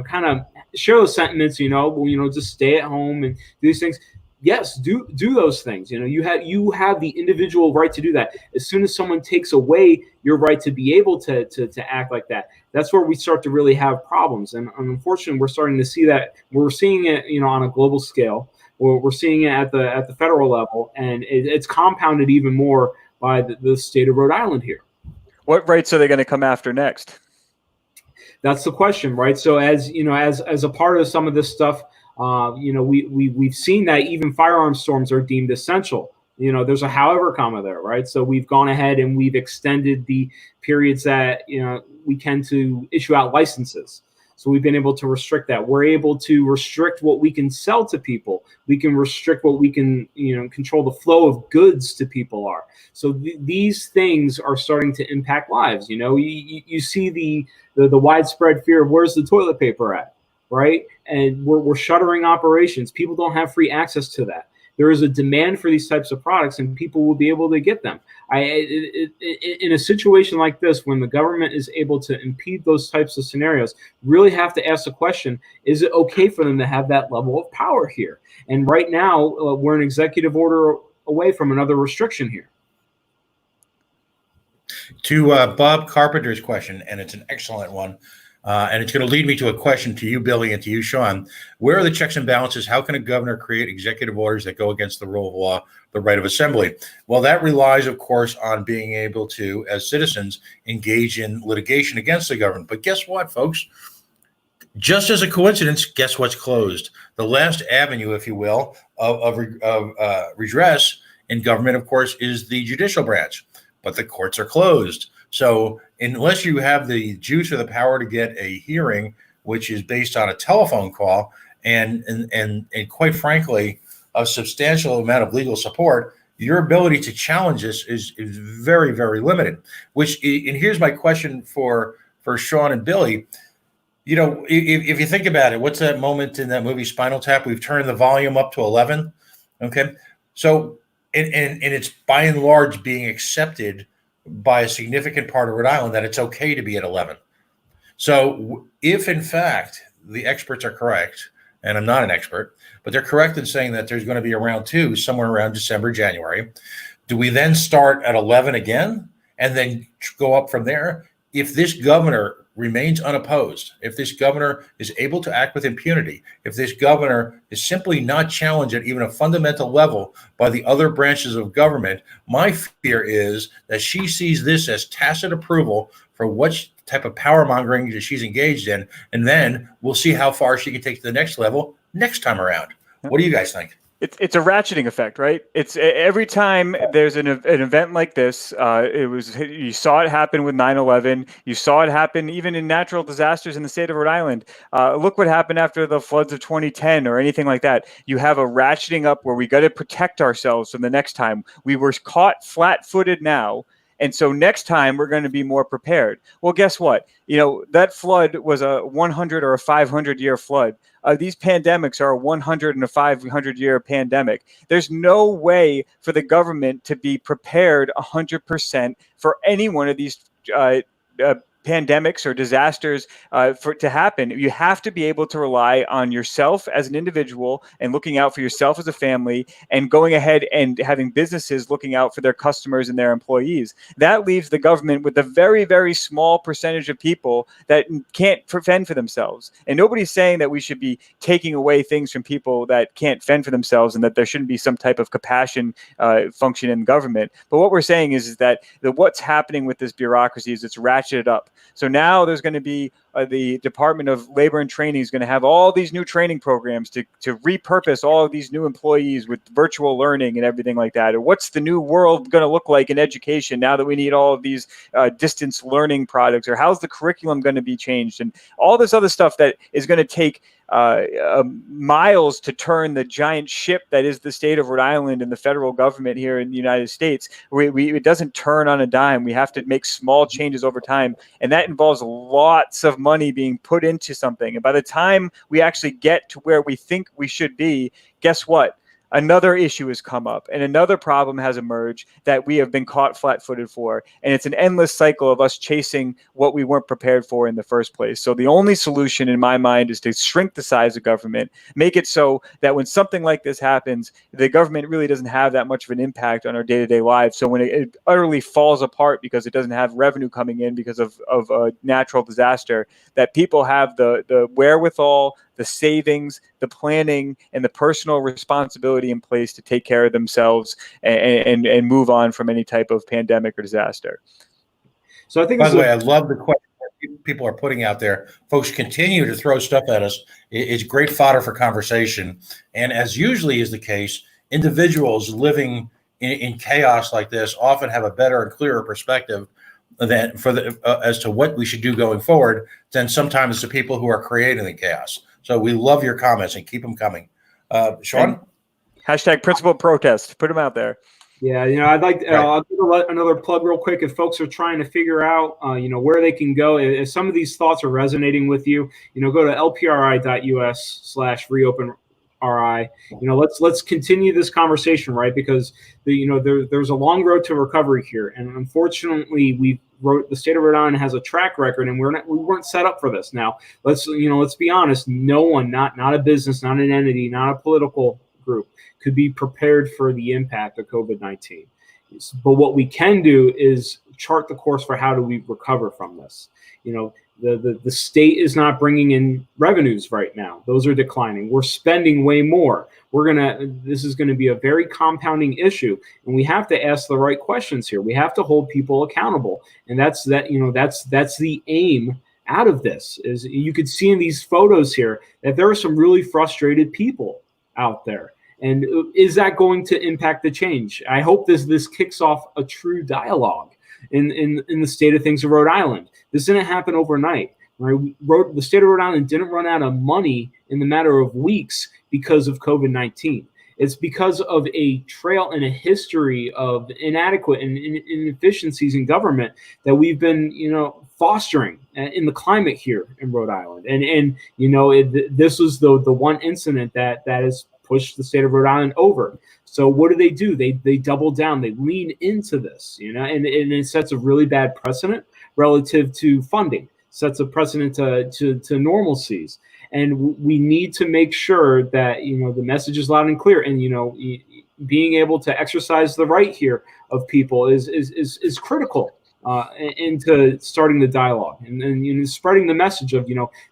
kind of share those sentiments, just stay at home and do these things. Yes, do those things. You have the individual right to do that. As soon as someone takes away your right to be able to act like that, that's where we start to really have problems. And unfortunately, we're starting to see that. We're seeing it, on a global scale. We're seeing it at the federal level, and it's compounded even more by the state of Rhode Island here. What rights are they going to come after next? That's the question, right? So as a part of some of this stuff, we've seen that even firearm storms are deemed essential There's a however comma there, right? So we've gone ahead and we've extended the periods that we can to issue out licenses. So we've been able to restrict that. We're able to restrict what we can sell to people. We can restrict what we can, control the flow of goods to people are. So these things are starting to impact lives. You see the widespread fear of where's the toilet paper at, right? And we're shuttering operations. People don't have free access to that. There is a demand for these types of products, and people will be able to get them. In a situation like this, when the government is able to impede those types of scenarios, really have to ask the question, is it okay for them to have that level of power here? And right now, we're an executive order away from another restriction here. To Bob Carpenter's question, and it's an excellent one, and it's going to lead me to a question to you, Billy, and to you, Sean. Where are the checks and balances? How can a governor create executive orders that go against the rule of law, the right of assembly? Well, that relies, of course, on being able to, as citizens, engage in litigation against the government. But guess what, folks? Just as a coincidence, guess what's closed? The last avenue, if you will, of redress in government, of course, is the judicial branch. But the courts are closed. So unless you have the juice or the power to get a hearing, which is based on a telephone call and quite frankly, a substantial amount of legal support, your ability to challenge this is very, very limited. And here's my question for Sean and Billy. If you think about it, what's that moment in that movie Spinal Tap? We've turned the volume up to 11. Okay. So, and it's by and large being accepted by a significant part of Rhode Island that it's okay to be at 11. So if in fact the experts are correct, and I'm not an expert, but they're correct in saying that there's going to be a round 2 somewhere around December, January, do we then start at 11 again and then go up from there? If this governor remains unopposed, if this governor is able to act with impunity, if this governor is simply not challenged at even a fundamental level by the other branches of government, my fear is that she sees this as tacit approval for what type of power mongering that she's engaged in. And then we'll see how far she can take to the next level next time around. What do you guys think? It's a ratcheting effect, right? It's every time there's an event like this. You saw it happen with 9/11. You saw it happen even in natural disasters in the state of Rhode Island. Look what happened after the floods of 2010 or anything like that. You have a ratcheting up where we got to protect ourselves from the next time. We were caught flat-footed now. And so next time we're going to be more prepared. Well, guess what? That flood was a 100 or a 500-year flood. These pandemics are a 100 and a 500-year pandemic. There's no way for the government to be prepared 100% for any one of these pandemics or disasters for it to happen. You have to be able to rely on yourself as an individual and looking out for yourself as a family and going ahead and having businesses looking out for their customers and their employees. That leaves the government with a very, very small percentage of people that can't fend for themselves. And nobody's saying that we should be taking away things from people that can't fend for themselves and that there shouldn't be some type of compassion function in government. But what we're saying is that what's happening with this bureaucracy is it's ratcheted up. So now there's going to be the Department of Labor and Training is going to have all these new training programs to repurpose all of these new employees with virtual learning and everything like that. Or what's the new world going to look like in education now that we need all of these distance learning products? Or how's the curriculum going to be changed? And all this other stuff that is going to take miles to turn the giant ship that is the state of Rhode Island and the federal government here in the United States. It doesn't turn on a dime. We have to make small changes over time. And that involves lots of money being put into something. And by the time we actually get to where we think we should be, guess what? Another issue has come up and another problem has emerged that we have been caught flat-footed for. And it's an endless cycle of us chasing what we weren't prepared for in the first place. So the only solution in my mind is to shrink the size of government, make it so that when something like this happens, the government really doesn't have that much of an impact on our day-to-day lives. So when it utterly falls apart because it doesn't have revenue coming in because of a natural disaster, that people have the wherewithal, the savings, the planning, and the personal responsibility in place to take care of themselves and move on from any type of pandemic or disaster. So I think, by the way, I love the question that people are putting out there. Folks continue to throw stuff at us. It's great fodder for conversation. And as usually is the case, individuals living in chaos like this often have a better and clearer perspective than as to what we should do going forward than sometimes the people who are creating the chaos. So we love your comments and keep them coming. Sean? And hashtag principled protest. Put them out there. Yeah, I'd like I'll give another plug real quick. If folks are trying to figure out, where they can go, if some of these thoughts are resonating with you, go to lpri.us/reopenri. Let's continue this conversation, right? Because there's a long road to recovery here, and unfortunately, the state of Rhode Island has a track record, and we weren't set up for this. Now, let's be honest. No one, not a business, not an entity, not a political group, could be prepared for the impact of COVID-19. But what we can do is chart the course for how do we recover from this. The state is not bringing in revenues right now. Those are declining. We're spending way more. This is going to be a very compounding issue, and we have to ask the right questions here. We have to hold people accountable, and that's the aim out of this. Is you could see in these photos here that there are some really frustrated people out there. And is that going to impact the change? I hope this kicks off a true dialogue in the state of things of Rhode Island. This didn't happen overnight. Right? The state of Rhode Island didn't run out of money in the matter of weeks because of COVID-19. It's because of a trail and a history of inadequate and inefficiencies in government that we've been, fostering in the climate here in Rhode Island. And this was the one incident that has pushed the state of Rhode Island over. So what do? They double down. They lean into this, and it sets a really bad precedent relative to funding, sets a precedent to normalcies. And we need to make sure that, the message is loud and clear. And, being able to exercise the right here of people is critical into starting the dialogue and spreading the message of,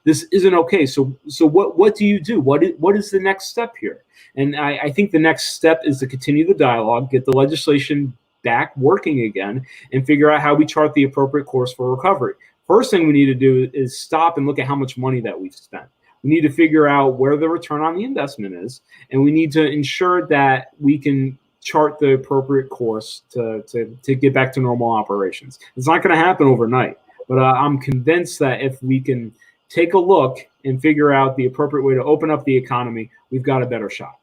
this isn't okay. So what do you do? What is the next step here? And I think the next step is to continue the dialogue, get the legislation back working again, and figure out how we chart the appropriate course for recovery. First thing we need to do is stop and look at how much money that we've spent. We need to figure out where the return on the investment is, and we need to ensure that we can chart the appropriate course to get back to normal operations. It's not going to happen overnight, but I'm convinced that if we can take a look and figure out the appropriate way to open up the economy, we've got a better shot.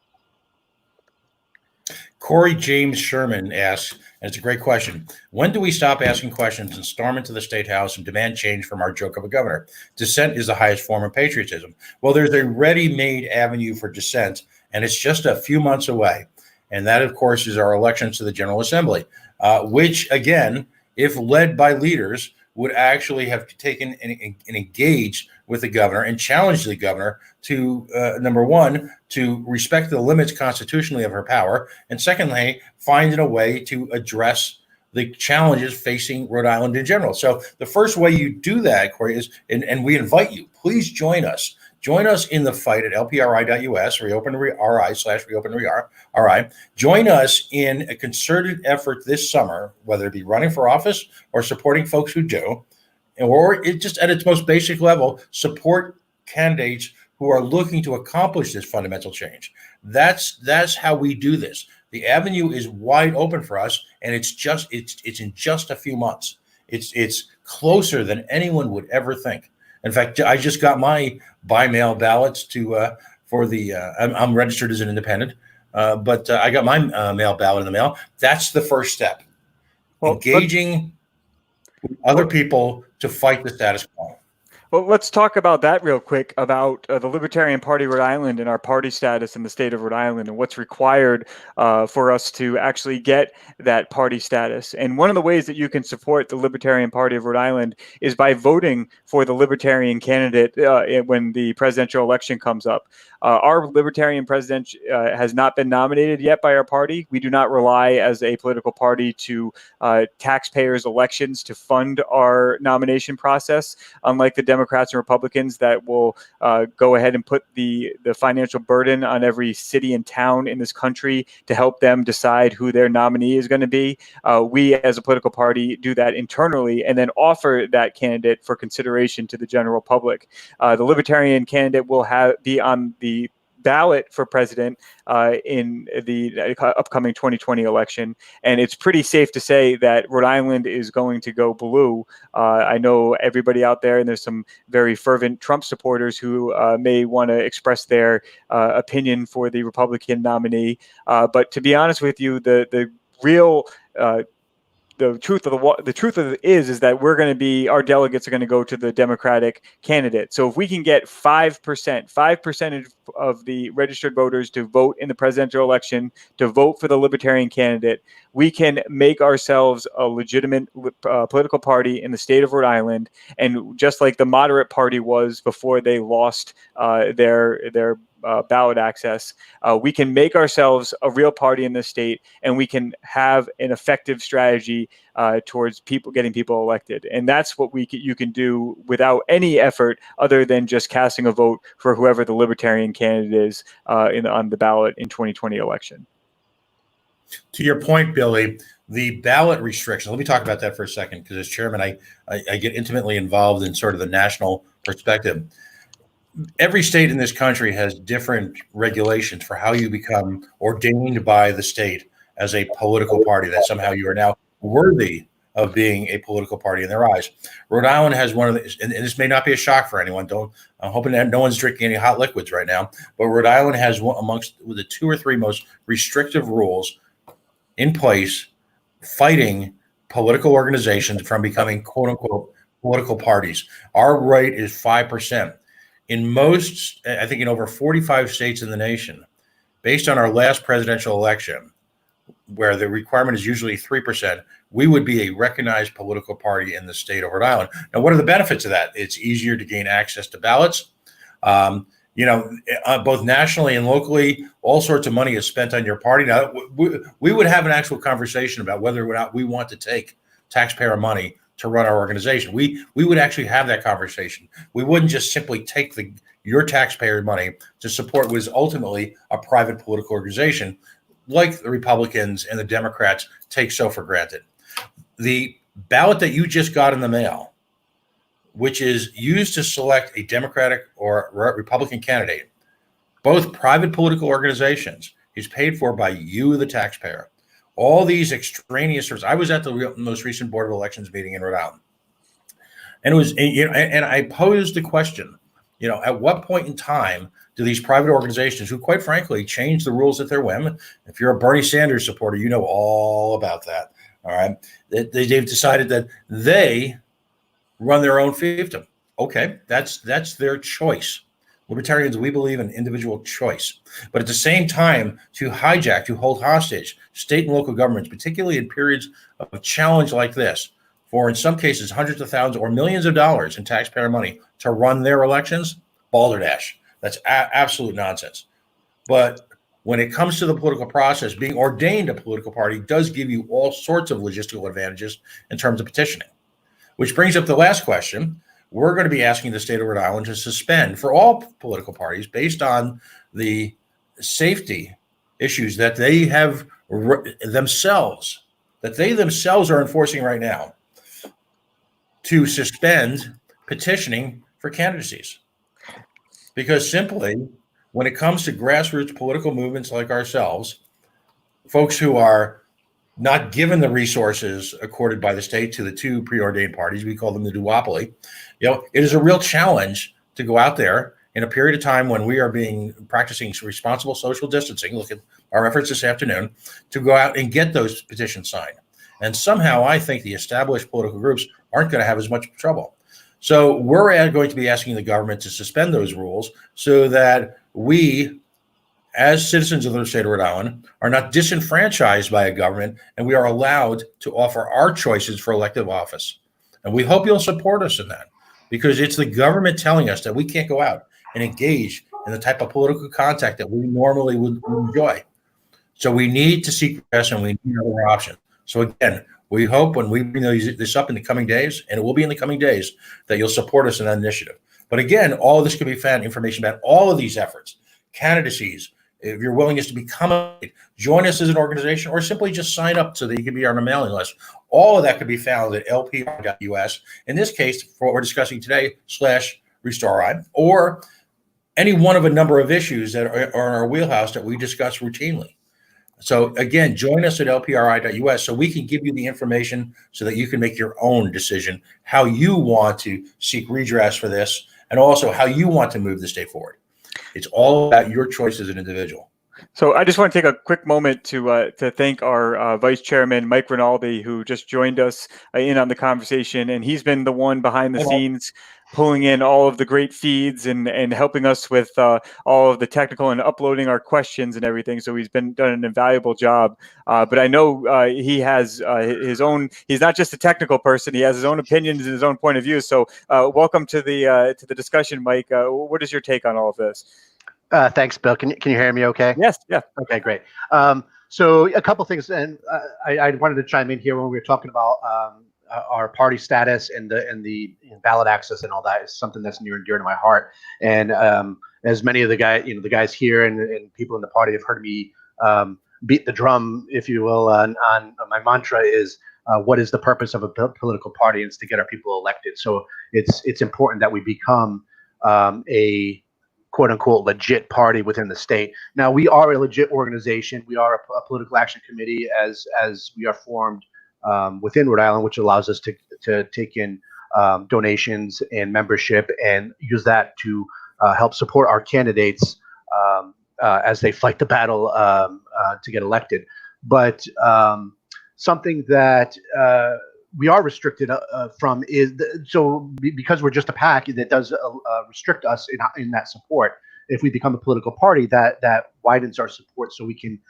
Corey James Sherman asks, and it's a great question, when do we stop asking questions and storm into the State House and demand change from our joke of a governor? Dissent is the highest form of patriotism. Well, there's a ready-made avenue for dissent, and it's just a few months away. And that, of course, is our elections to the General Assembly, which, again, if led by leaders, would actually have taken and engaged with the governor and challenged the governor to, number one, to respect the limits constitutionally of her power, and secondly, find a way to address the challenges facing Rhode Island in general. So the first way you do that, Corey, is, and we invite you, please join us. Join us in the fight at lpri.us, reopenri/reopenri. Join us in a concerted effort this summer, whether it be running for office or supporting folks who do, or it just at its most basic level, support candidates who are looking to accomplish this fundamental change. That's how we do this. The avenue is wide open for us, and it's in just a few months. It's closer than anyone would ever think. In fact, I just got my by-mail ballots for the. I'm registered as an independent, but I got my mail ballot in the mail. That's the first step. Engaging other people to fight the status quo. Well, let's talk about that real quick, about the Libertarian Party of Rhode Island and our party status in the state of Rhode Island and what's required for us to actually get that party status. And one of the ways that you can support the Libertarian Party of Rhode Island is by voting for the Libertarian candidate when the presidential election comes up. Our Libertarian president has not been nominated yet by our party. We do not rely as a political party to taxpayers' elections to fund our nomination process, unlike the Democrats and Republicans that will go ahead and put the financial burden on every city and town in this country to help them decide who their nominee is going to be. We as a political party do that internally and then offer that candidate for consideration to the general public. The Libertarian candidate will be on the ballot for president in the upcoming 2020 election. And it's pretty safe to say that Rhode Island is going to go blue. I know everybody out there, and there's some very fervent Trump supporters who may want to express their opinion for the Republican nominee. But to be honest with you, the real the truth of it is that our delegates are going to go to the Democratic candidate. So if we can get 5% of the registered voters to vote in the presidential election, to vote for the Libertarian candidate, we can make ourselves a legitimate political party in the state of Rhode Island. And just like the moderate party was before they lost their ballot access, we can make ourselves a real party in this state, and we can have an effective strategy towards getting people elected. And that's what you can do without any effort other than just casting a vote for whoever the Libertarian candidate is on the ballot in 2020 election. To your point, Billy, the ballot restrictions, let me talk about that for a second, because as chairman, I get intimately involved in sort of the national perspective. Every state in this country has different regulations for how you become ordained by the state as a political party, that somehow you are now worthy of being a political party in their eyes. Rhode Island has one of the, and this may not be a shock for anyone. I'm hoping that no one's drinking any hot liquids right now, but Rhode Island has one amongst the 2 or 3 most restrictive rules in place, fighting political organizations from becoming quote unquote political parties. Our rate is 5%. In most, I think in over 45 states in the nation, based on our last presidential election, where the requirement is usually 3%, we would be a recognized political party in the state of Rhode Island. Now, what are the benefits of that? It's easier to gain access to ballots. Both nationally and locally, all sorts of money is spent on your party. Now, we would have an actual conversation about whether or not we want to take taxpayer money to run our organization. We would actually have that conversation. We wouldn't just simply take your taxpayer money to support what is ultimately a private political organization, like the Republicans and the Democrats take so for granted. The ballot that you just got in the mail, which is used to select a Democratic or Republican candidate, both private political organizations, is paid for by you, the taxpayer. All these extraneous services. I was at the most recent Board of Elections meeting in Rhode Island, and it was, and I posed the question, at what point in time do these private organizations, who quite frankly change the rules at their whim? If you're a Bernie Sanders supporter, you know all about that. All right, they've decided that they run their own fiefdom. Okay, that's their choice. Libertarians, we believe in individual choice. But at the same time, to hold hostage state and local governments, particularly in periods of challenge like this, for in some cases hundreds of thousands or millions of dollars in taxpayer money to run their elections, balderdash. That's absolute nonsense. But when it comes to the political process, being ordained a political party does give you all sorts of logistical advantages in terms of petitioning. Which brings up the last question. We're going to be asking the state of Rhode Island to suspend for all political parties, based on the safety issues that they have themselves are enforcing right now, to suspend petitioning for candidacies. Because simply, when it comes to grassroots political movements like ourselves, folks who are not given the resources accorded by the state to the 2 preordained parties, we call them the duopoly, it is a real challenge to go out there in a period of time when we are practicing responsible social distancing. Look at our efforts this afternoon to go out and get those petitions signed. And somehow I think the established political groups aren't going to have as much trouble. So we're going to be asking the government to suspend those rules so that we, as citizens of the state of Rhode Island, are not disenfranchised by a government, and we are allowed to offer our choices for elective office. And we hope you'll support us in that, because it's the government telling us that we can't go out and engage in the type of political contact that we normally would enjoy. So we need to seek rest, and we need other options. So again, we hope when we bring this up in the coming days, and it will be in the coming days, that you'll support us in that initiative. But again, all of this can be found, information about all of these efforts, candidacies, if your willingness to become join us as an organization, or simply just sign up so that you can be on a mailing list. All of that could be found at LPRI.us. In this case, for what we're discussing today, /RestoreRI, or any one of a number of issues that are in our wheelhouse that we discuss routinely. So again, join us at lpri.us so we can give you the information so that you can make your own decision how you want to seek redress for this and also how you want to move the state forward. It's all about your choice as an individual. So I just want to take a quick moment to thank our Vice Chairman, Mike Rinaldi, who just joined us in on the conversation. And he's been the one behind the scenes pulling in all of the great feeds and helping us with all of the technical and uploading our questions and everything. So he's done an invaluable job. But I know he has his own. He's not just a technical person. He has his own opinions and his own point of view. So welcome to the discussion, Mike. What is your take on all of this? Thanks, Bill. Can you hear me okay? Yes. Yeah. Okay, great. So a couple things, and I wanted to chime in here when we were talking about our party status and the ballot access and all that is something that's near and dear to my heart. And as many of the guys here and people in the party have heard me beat the drum, if you will, on my mantra is what is the purpose of a political party? It's to get our people elected. So it's important that we become a quote unquote legit party within the state. Now we are a legit organization. We are a political action committee as we are formed within Rhode Island, which allows us to take in donations and membership and use that to help support our candidates as they fight the battle to get elected. But something that we are restricted from is because we're just a PAC, that does restrict us in that support. If we become a political party, that widens our support, so we can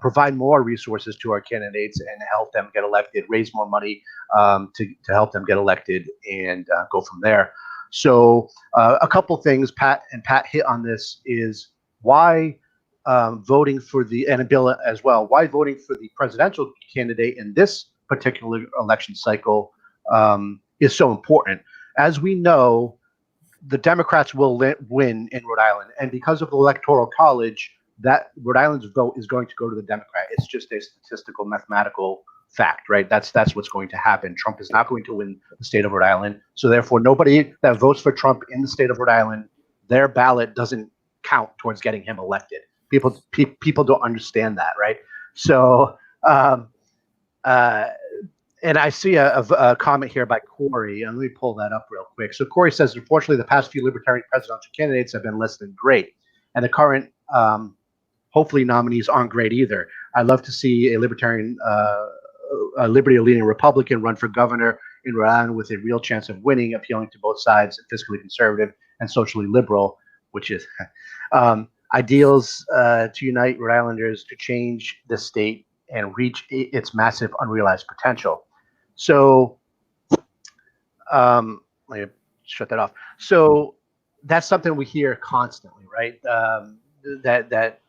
provide more resources to our candidates and help them get elected, raise more money to help them get elected, and go from there. So a couple things Pat hit on this is why voting for and Bill as well, why voting for the presidential candidate in this particular election cycle is so important. As we know, the Democrats will win in Rhode Island, and because of the Electoral College, that Rhode Island's vote is going to go to the Democrat. It's just a statistical, mathematical fact, right? That's what's going to happen. Trump is not going to win the state of Rhode Island, so therefore, nobody that votes for Trump in the state of Rhode Island, their ballot doesn't count towards getting him elected. People don't understand that, right? So. And I see a comment here by Corey, and let me pull that up real quick. So Corey says, unfortunately, the past few Libertarian presidential candidates have been less than great, and the current, hopefully, nominees aren't great either. I'd love to see a Libertarian, a liberty-leaning Republican run for governor in Rhode Island with a real chance of winning, appealing to both sides, fiscally conservative and socially liberal, which is ideals to unite Rhode Islanders to change the state and reach its massive unrealized potential. So let me shut that off. So that's something we hear constantly, right? That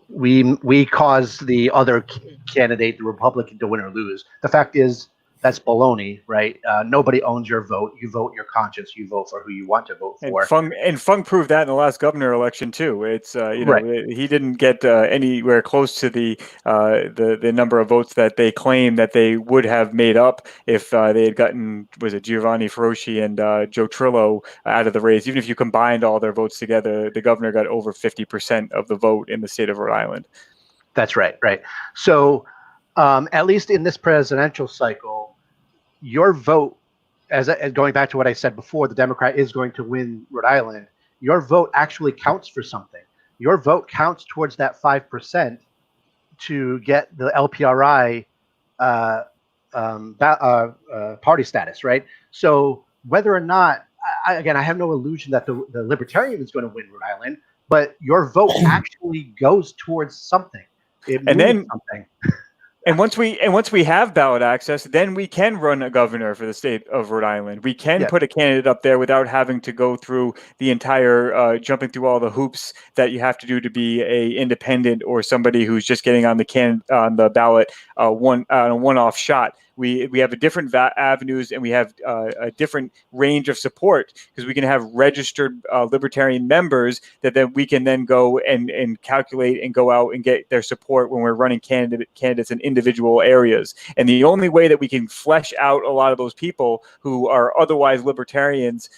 we cause the other candidate, the Republican, to win or lose. The fact is, that's baloney, right? Nobody owns your vote. You vote your conscience. You vote for who you want to vote for. And Fung proved that in the last governor election too. It's right. He didn't get anywhere close to the number of votes that they claim that they would have made up if they had gotten, was it Giovanni Ferrocci and Joe Trillo out of the race. Even if you combined all their votes together, the governor got over 50% of the vote in the state of Rhode Island. That's right. Right. So at least in this presidential cycle, your vote, as going back to what I said before, the Democrat is going to win Rhode Island. Your vote actually counts for something. Your vote counts towards that 5% to get the LPRI party status, right? So whether or not, I have no illusion that the Libertarian is going to win Rhode Island, but your vote actually goes towards something. It means something. And once we have ballot access, then we can run a governor for the state of Rhode Island. We can put a candidate up there without having to go through the entire jumping through all the hoops that you have to do to be a independent or somebody who's just getting on the ballot a one-off shot. We have a different avenues, and we have a different range of support because we can have registered Libertarian members that then we can then go and calculate and go out and get their support when we're running candidates in individual areas. And the only way that we can flesh out a lot of those people who are otherwise libertarians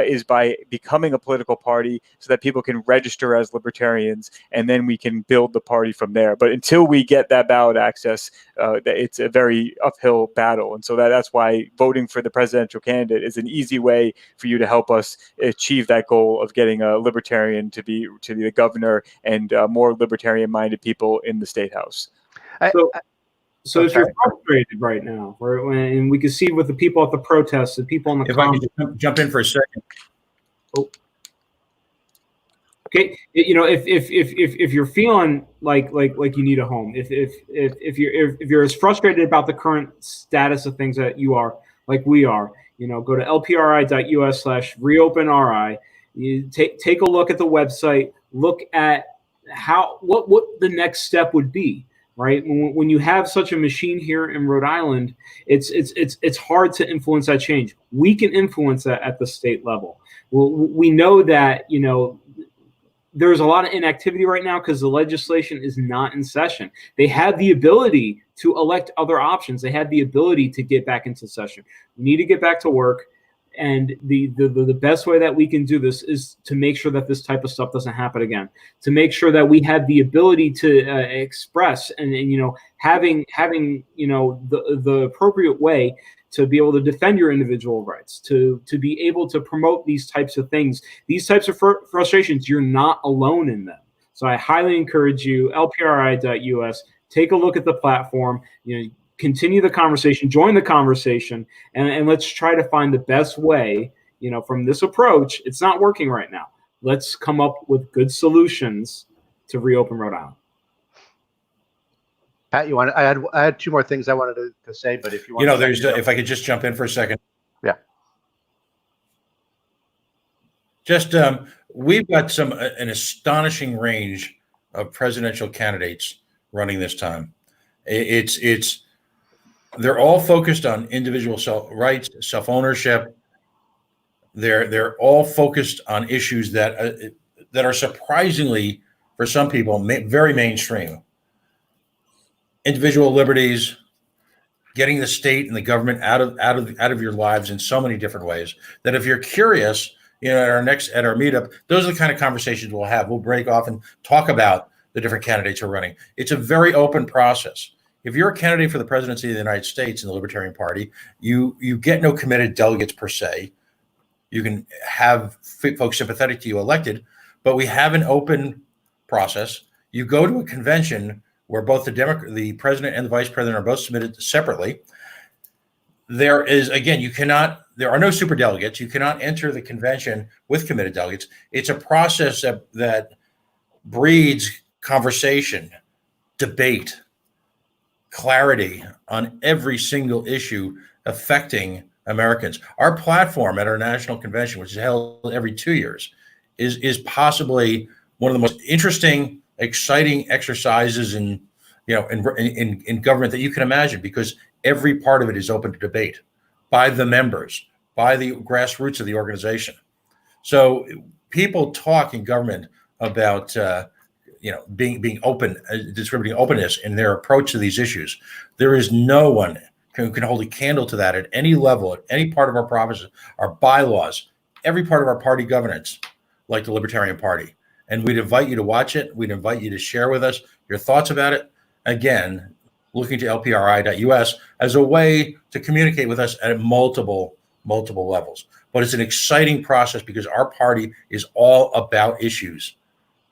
is by becoming a political party, so that people can register as libertarians, and then we can build the party from there. But until we get that ballot access, it's a very uphill battle. And so that's why voting for the presidential candidate is an easy way for you to help us achieve that goal of getting a libertarian to be the governor, and more libertarian-minded people in the state house. So if you're frustrated right now, and we can see with the people at the protests, the people in the if I could jump in for a second. Oh. Okay, if you're feeling like you need a home, if you're as frustrated about the current status of things that you are, like we are, go to lpri.us/reopenri. You take a look at the website, look at what the next step would be. Right, when you have such a machine here in Rhode Island, it's hard to influence that change. We can influence that at the state level. Well, we know that there's a lot of inactivity right now because the legislation is not in session. They had the ability to elect other options. They had the ability to get back into session. We need to get back to work. And the best way that we can do this is to make sure that this type of stuff doesn't happen again, to make sure that we have the ability to express and having the appropriate way to be able to defend your individual rights, to be able to promote these types of things, these types of frustrations. You're not alone in them. So I highly encourage you, lpri.us, take a look at the platform, continue the conversation, join the conversation, and let's try to find the best way, from this approach. It's not working right now. Let's come up with good solutions to reopen Rhode Island. Pat, I had two more things I wanted to say, but if you want, if I could just jump in for a second. Yeah. Just we've got an astonishing range of presidential candidates running this time. They're all focused on individual rights, self-ownership. They're all focused on issues that are surprisingly, for some people, very mainstream. Individual liberties, getting the state and the government out of your lives in so many different ways that if you're curious, at our meetup, those are the kind of conversations we'll have. We'll break off and talk about the different candidates who are running. It's a very open process. If you're a candidate for the presidency of the United States in the Libertarian Party, you get no committed delegates per se. You can have folks sympathetic to you elected, but we have an open process. You go to a convention where both the president and the vice president are both submitted separately. There is, again, there are no super delegates. You cannot enter the convention with committed delegates. It's a process that breeds conversation, debate, clarity on every single issue affecting Americans. Our platform at our national convention, which is held every 2 years, is possibly one of the most interesting, exciting exercises in government that you can imagine, because every part of it is open to debate by the members, by the grassroots of the organization. So people talk in government about being open, distributing openness in their approach to these issues. There is no one who can hold a candle to that at any level, at any part of our provinces, our bylaws, every part of our party governance, like the Libertarian Party. And we'd invite you to watch it. We'd invite you to share with us your thoughts about it. Again, looking to lpri.us as a way to communicate with us at multiple levels. But it's an exciting process because our party is all about issues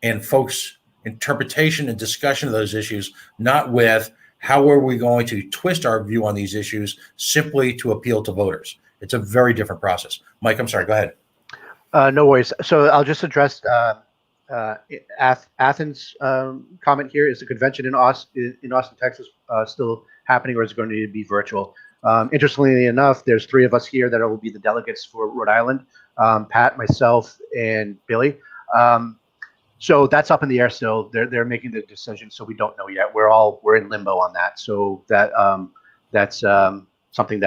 and folks' interpretation and discussion of those issues, not with how are we going to twist our view on these issues simply to appeal to voters. It's a very different process. Mike, I'm sorry, go ahead. No worries. So I'll just address Athens' comment here. Is the convention in Austin, Texas still happening, or is it going to be virtual? Interestingly enough, there's 3 of us here that will be the delegates for Rhode Island, Pat, myself, and Billy. So that's up in the air still. They're making the decision, so we don't know yet. We're in limbo on that. So that's something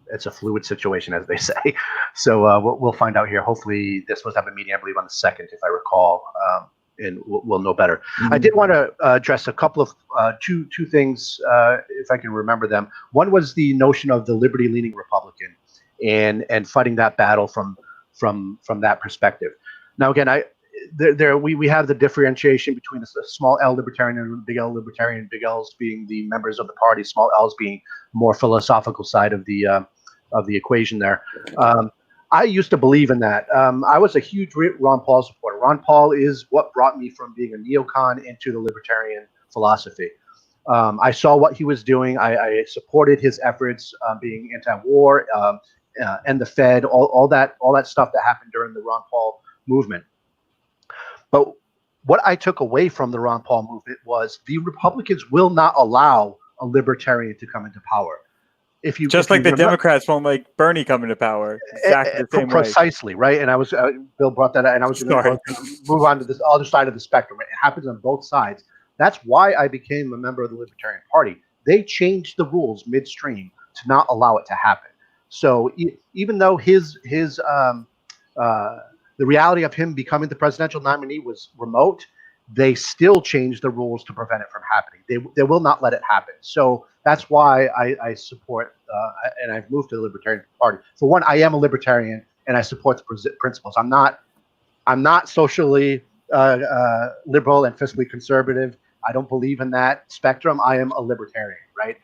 it's a fluid situation, as they say. So we'll find out here. Hopefully, they're supposed to have a meeting, I believe, on the 2nd, if I recall. and we'll know better. I did want to address a couple of two things, if I can remember them. One was the notion of the liberty-leaning Republican and fighting that battle from that perspective. Now, again, we have the differentiation between a small L libertarian and big L libertarian. Big L's being the members of the party, small L's being more philosophical side of the equation there. I used to believe in that. I was a huge Ron Paul supporter. Ron Paul is what brought me from being a neocon into the libertarian philosophy. I saw what he was doing. I supported his efforts, being anti-war, and the Fed, all that stuff that happened during the Ron Paul movement. But what I took away from the Ron Paul movement was the Republicans will not allow a libertarian to come into power. If you the Democrats won't like Bernie coming to power, exactly the same precisely, way. Right? And I was Bill brought that up, and I was going to move on to this other side of the spectrum. It happens on both sides. That's why I became a member of the Libertarian Party. They changed the rules midstream to not allow it to happen. So even though the reality of him becoming the presidential nominee was remote, they still changed the rules to prevent it from happening. They will not let it happen. So that's why I support and I've moved to the Libertarian Party. For one, I am a libertarian and I support the principles. I'm not socially liberal and fiscally conservative. I don't believe in that spectrum. I am a libertarian, right?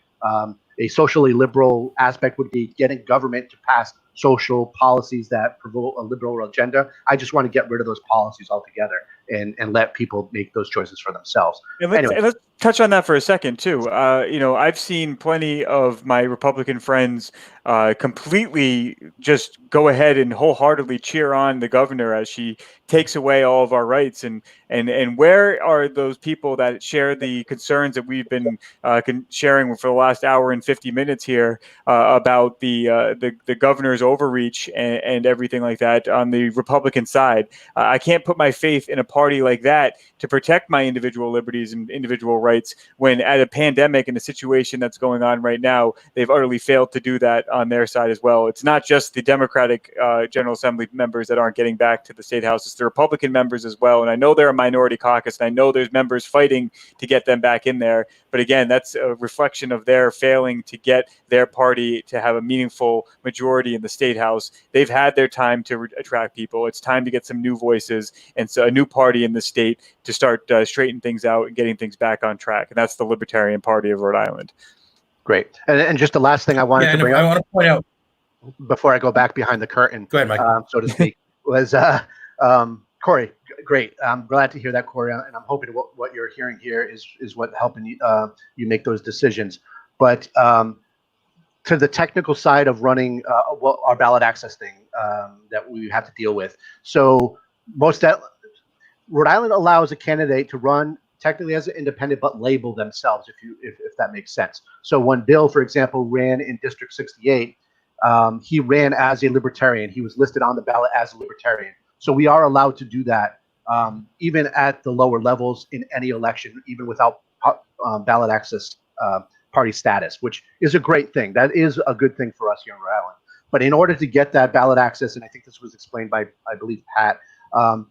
A socially liberal aspect would be getting government to pass social policies that promote a liberal agenda. I just want to get rid of those policies altogether and let people make those choices for themselves. And let's touch on that for a second too. I've seen plenty of my Republican friends completely just go ahead and wholeheartedly cheer on the governor as she takes away all of our rights. And where are those people that share the concerns that we've been sharing for the last hour and 50 minutes here about the governor's overreach and everything like that on the Republican side? I can't put my faith in a party like that to protect my individual liberties and individual rights when at a pandemic and a situation that's going on right now, they've utterly failed to do that on their side as well. It's not just the Democratic General Assembly members that aren't getting back to the state house. It's the Republican members as well. And I know they're a minority caucus, and I know there's members fighting to get them back in there. But again, that's a reflection of their failing to get their party to have a meaningful majority in the state house. They've had their time to attract people. It's time to get some new voices and so a new party in the state to start straightening things out and getting things back on track. And that's the Libertarian Party of Rhode Island. Great. And just the last thing I wanted to bring up, I want to point out before I go back behind the curtain, go ahead, Mike. So to speak, was Corey. Great. I'm glad to hear that, Corey, and I'm hoping what you're hearing here is what helping you make those decisions. But to the technical side of running our ballot access thing that we have to deal with. So Rhode Island allows a candidate to run technically as an independent, but label themselves, if that makes sense. So when Bill, for example, ran in District 68, he ran as a libertarian. He was listed on the ballot as a libertarian. So we are allowed to do that even at the lower levels in any election, even without ballot access party status, which is a great thing. That is a good thing for us here in Rhode Island. But in order to get that ballot access, and I think this was explained by, I believe, Pat,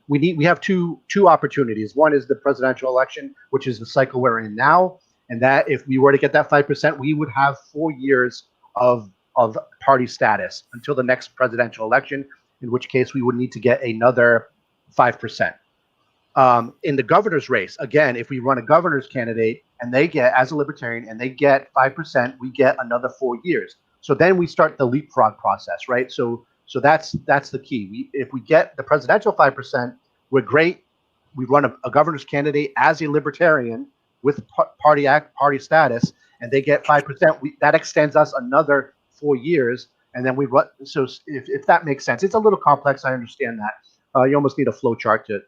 we have two opportunities. One is the presidential election, which is the cycle we're in now, and that if we were to get that 5%, we would have 4 years of party status until the next presidential election, in which case we would need to get another 5%. In the governor's race, again, if we run a governor's candidate and they get, as a libertarian, and they get 5%, we get another 4 years. So then we start the leapfrog process, right? So that's the key. If we get the presidential 5%, we're great. We run a governor's candidate as a libertarian with party status, and they get 5%. That extends us another 4 years, and then we run. So if that makes sense, it's a little complex. I understand that. You almost need a flow chart to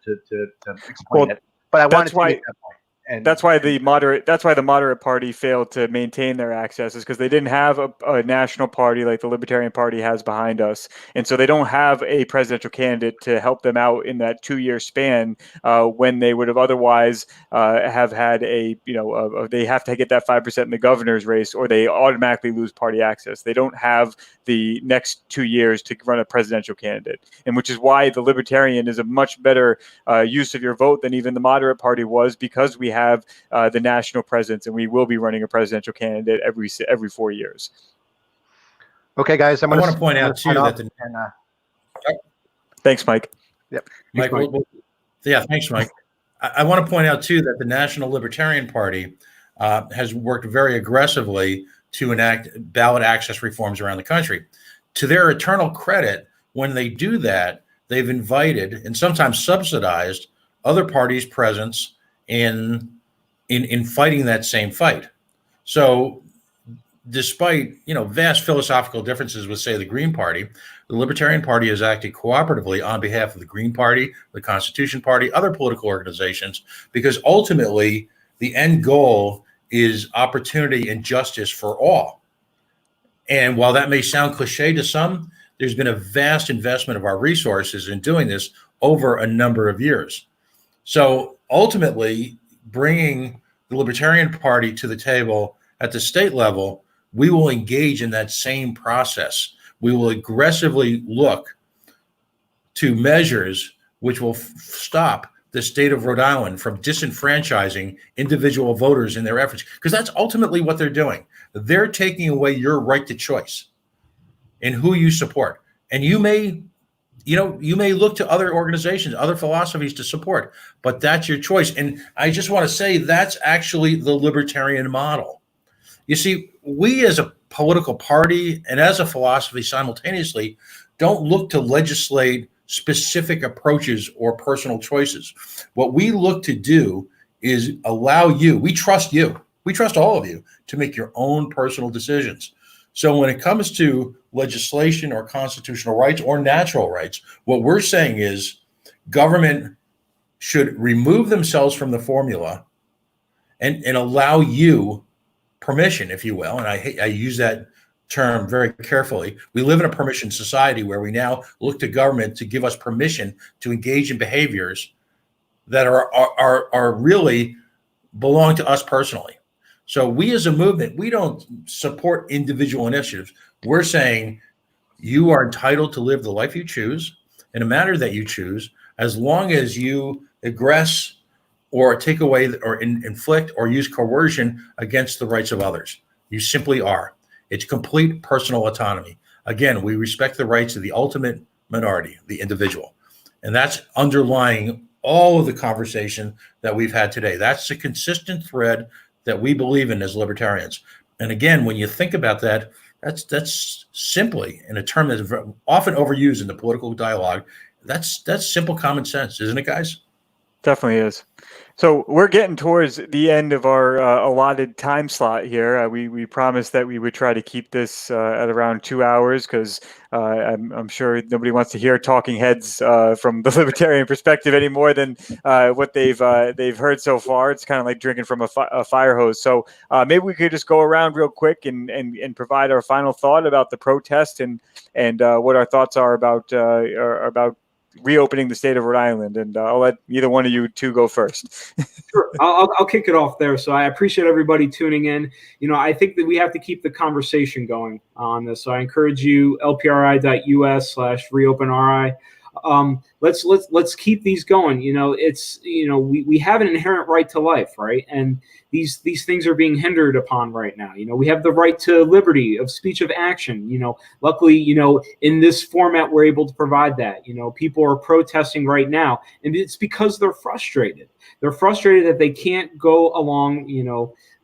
explain it. But I wanted to make that point. That's why the moderate party failed to maintain their access, is because they didn't have a national party like the Libertarian Party has behind us, and so they don't have a presidential candidate to help them out in that 2-year span when they would have otherwise have had they have to get that 5% in the governor's race, or they automatically lose party access. They don't have the next 2 years to run a presidential candidate, and which is why the Libertarian is a much better use of your vote than even the moderate party was, because we have the national presence, and we will be running a presidential candidate every 4 years. Okay, guys, I want to point out too that thanks, Mike. Yep. Mike. Thanks, Mike. I want to point out too that the National Libertarian Party has worked very aggressively to enact ballot access reforms around the country. To their eternal credit, when they do that, they've invited and sometimes subsidized other parties' presence in fighting that same fight. So despite vast philosophical differences with, say, the Green Party, the Libertarian Party has acted cooperatively on behalf of the Green Party, the Constitution Party, other political organizations, because ultimately the end goal is opportunity and justice for all. And while that may sound cliche to some, there's been a vast investment of our resources in doing this over a number of years. So ultimately, bringing the Libertarian Party to the table at the state level, we will engage in that same process. We will aggressively look to measures which will stop the state of Rhode Island from disenfranchising individual voters in their efforts, because that's ultimately what they're doing. They're taking away your right to choice in who you support. And you may look to other organizations, other philosophies to support, but that's your choice. And I just want to say that's actually the libertarian model. You see, we as a political party and as a philosophy simultaneously don't look to legislate specific approaches or personal choices. What we look to do is allow you, we trust all of you to make your own personal decisions. So when it comes to legislation or constitutional rights or natural rights, what we're saying is government should remove themselves from the formula and allow you permission, if you will. And I use that term very carefully. We live in a permission society where we now look to government to give us permission to engage in behaviors that are really belong to us personally. So we as a movement, we don't support individual initiatives. We're saying you are entitled to live the life you choose in a manner that you choose, as long as you aggress or take away or inflict or use coercion against the rights of others. You simply are. It's complete personal autonomy. Again, we respect the rights of the ultimate minority, the individual. And that's underlying all of the conversation that we've had today. That's the consistent thread that we believe in as libertarians. And again, when you think about that, that's simply, in a term that's often overused in the political dialogue, that's simple common sense, isn't it, guys? Definitely is. So we're getting towards the end of our allotted time slot here. We promised that we would try to keep this at around 2 hours, because I'm sure nobody wants to hear talking heads from the libertarian perspective any more than what they've heard so far. It's kind of like drinking from a fire hose. So maybe we could just go around real quick and provide our final thought about the protest and what our thoughts are about reopening the state of Rhode Island. And I'll let either one of you two go first. Sure. I'll kick it off there. So I appreciate everybody tuning in. I think that we have to keep the conversation going on this. So I encourage you, lpri.us/reopenri. Let's keep these going. We have an inherent right to life, right? And these things are being hindered upon right now. We have the right to liberty of speech, of action. Luckily, in this format, we're able to provide that. People are protesting right now, and it's because they're frustrated. They're frustrated that they can't go along,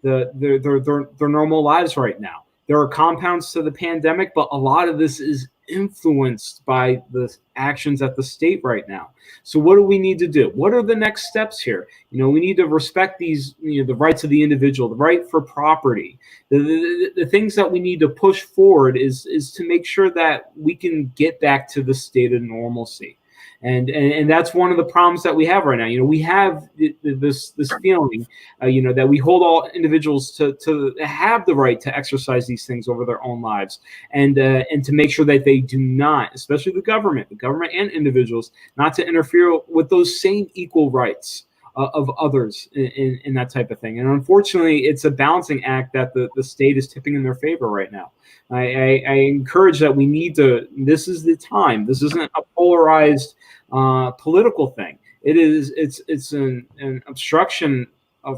their normal lives right now. There are compounds to the pandemic, but a lot of this is influenced by the actions at the state right now. So what do we need to do? What are the next steps here? We need to respect these, the rights of the individual, the right for property. The things that we need to push forward is to make sure that we can get back to the state of normalcy. And that's one of the problems that we have right now. We have this feeling, that we hold all individuals to have the right to exercise these things over their own lives, and to make sure that they do not, especially the government and individuals, not to interfere with those same equal rights of others in that type of thing. And unfortunately, it's a balancing act that the state is tipping in their favor right now. I encourage that we need to. This is the time. This isn't a polarized political thing. It's an obstruction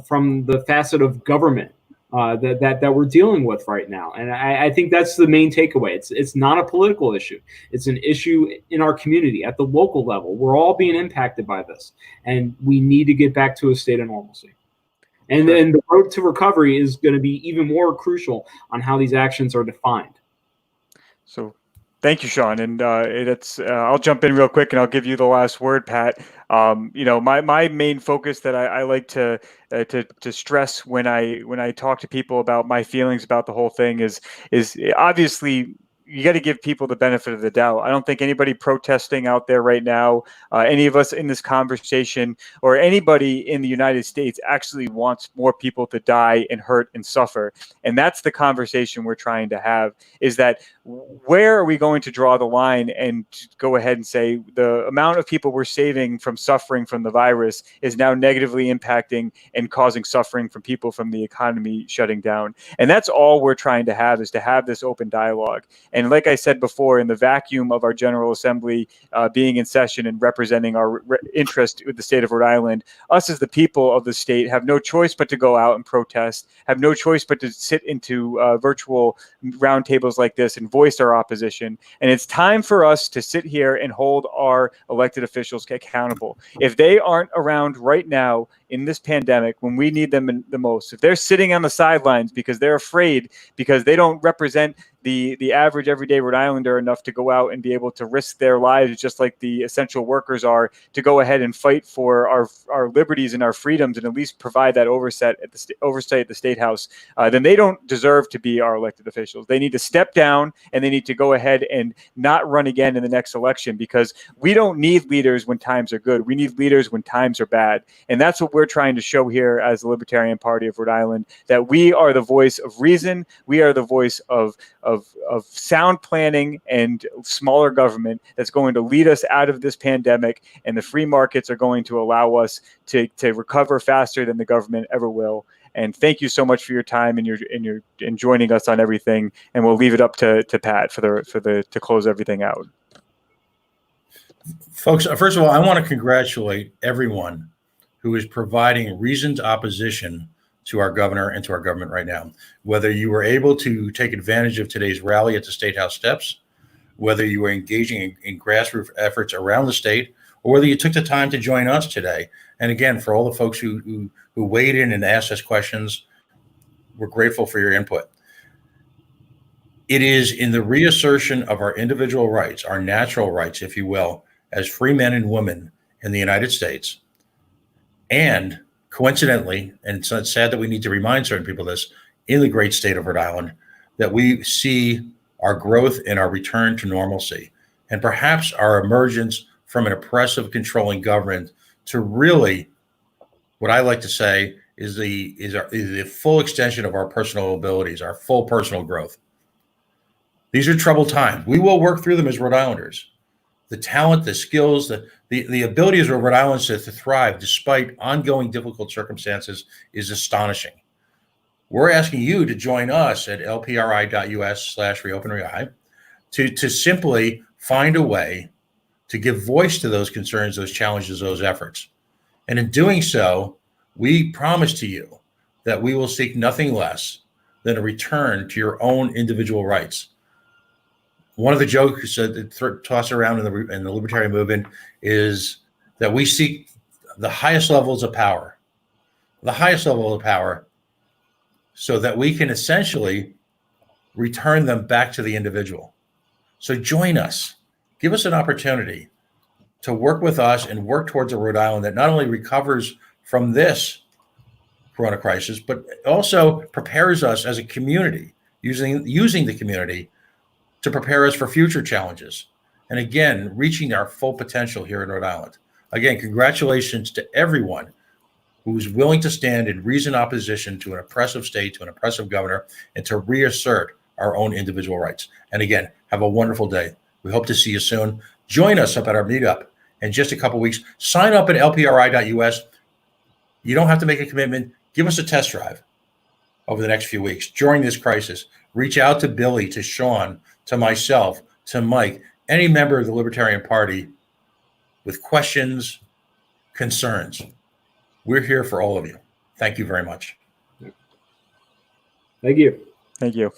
from the facet of government that we're dealing with right now. And I think that's the main takeaway. It's not a political issue. It's an issue in our community at the local level. We're all being impacted by this, and we need to get back to a state of normalcy. And then the road to recovery is going to be even more crucial on how these actions are defined. So thank you, Sean. And I'll jump in real quick and I'll give you the last word, Pat. My main focus that I like to stress when I talk to people about my feelings about the whole thing is obviously you got to give people the benefit of the doubt. I don't think anybody protesting out there right now, any of us in this conversation, or anybody in the United States actually wants more people to die and hurt and suffer. And that's the conversation we're trying to have, is that where are we going to draw the line and go ahead and say the amount of people we're saving from suffering from the virus is now negatively impacting and causing suffering from people from the economy shutting down. And that's all we're trying to have, is to have this open dialogue. And like I said before, in the vacuum of our General Assembly being in session and representing our interest with the state of Rhode Island, us as the people of the state have no choice but to go out and protest, have no choice but to sit into virtual roundtables like this and voice our opposition. And it's time for us to sit here and hold our elected officials accountable. If they aren't around right now in this pandemic when we need them the most, if they're sitting on the sidelines because they're afraid, because they don't represent the average everyday Rhode Islander enough to go out and be able to risk their lives just like the essential workers are, to go ahead and fight for our liberties and our freedoms and at least provide that oversight at the State House, then they don't deserve to be our elected officials. They need to step down and they need to go ahead and not run again in the next election, because we don't need leaders when times are good. We need leaders when times are bad. And that's what we're trying to show here as the Libertarian Party of Rhode Island, that we are the voice of reason. We are the voice of sound planning and smaller government that's going to lead us out of this pandemic, and the free markets are going to allow us to recover faster than the government ever will. And thank you so much for your time and joining us on everything. And we'll leave it up to Pat to close everything out. Folks, first of all, I want to congratulate everyone who is providing reasoned opposition to our governor and to our government right now. Whether you were able to take advantage of today's rally at the State House steps, whether you were engaging in grassroots efforts around the state, or whether you took the time to join us today. And again, for all the folks who weighed in and asked us questions, we're grateful for your input. It is in the reassertion of our individual rights, our natural rights, if you will, as free men and women in the United States, and coincidentally, and it's sad that we need to remind certain people this, in the great state of Rhode Island, that we see our growth and our return to normalcy, and perhaps our emergence from an oppressive, controlling government to really, what I like to say, is the full extension of our personal abilities, our full personal growth. These are troubled times. We will work through them as Rhode Islanders. The talent, the skills, the abilities of Rhode Islanders to thrive despite ongoing difficult circumstances is astonishing. We're asking you to join us at lpri.us/reopenRI to simply find a way to give voice to those concerns, those challenges, those efforts. And in doing so, we promise to you that we will seek nothing less than a return to your own individual rights. One of the jokes that toss around in the libertarian movement is that we seek the highest levels of power, so that we can essentially return them back to the individual. So join us. Give us an opportunity to work with us and work towards a Rhode Island that not only recovers from this corona crisis, but also prepares us as a community, using the community to prepare us for future challenges. and again, reaching our full potential here in Rhode Island. Again, congratulations to everyone who is willing to stand in reasoned opposition to an oppressive state, to an oppressive governor, and to reassert our own individual rights. And again, have a wonderful day. We hope to see you soon. Join us up at our meetup in just a couple weeks. Sign up at lpri.us. You don't have to make a commitment. Give us a test drive over the next few weeks during this crisis. Reach out to Billy, to Sean, to myself, to Mike, any member of the Libertarian Party with questions, concerns. We're here for all of you. Thank you very much. Thank you. Thank you.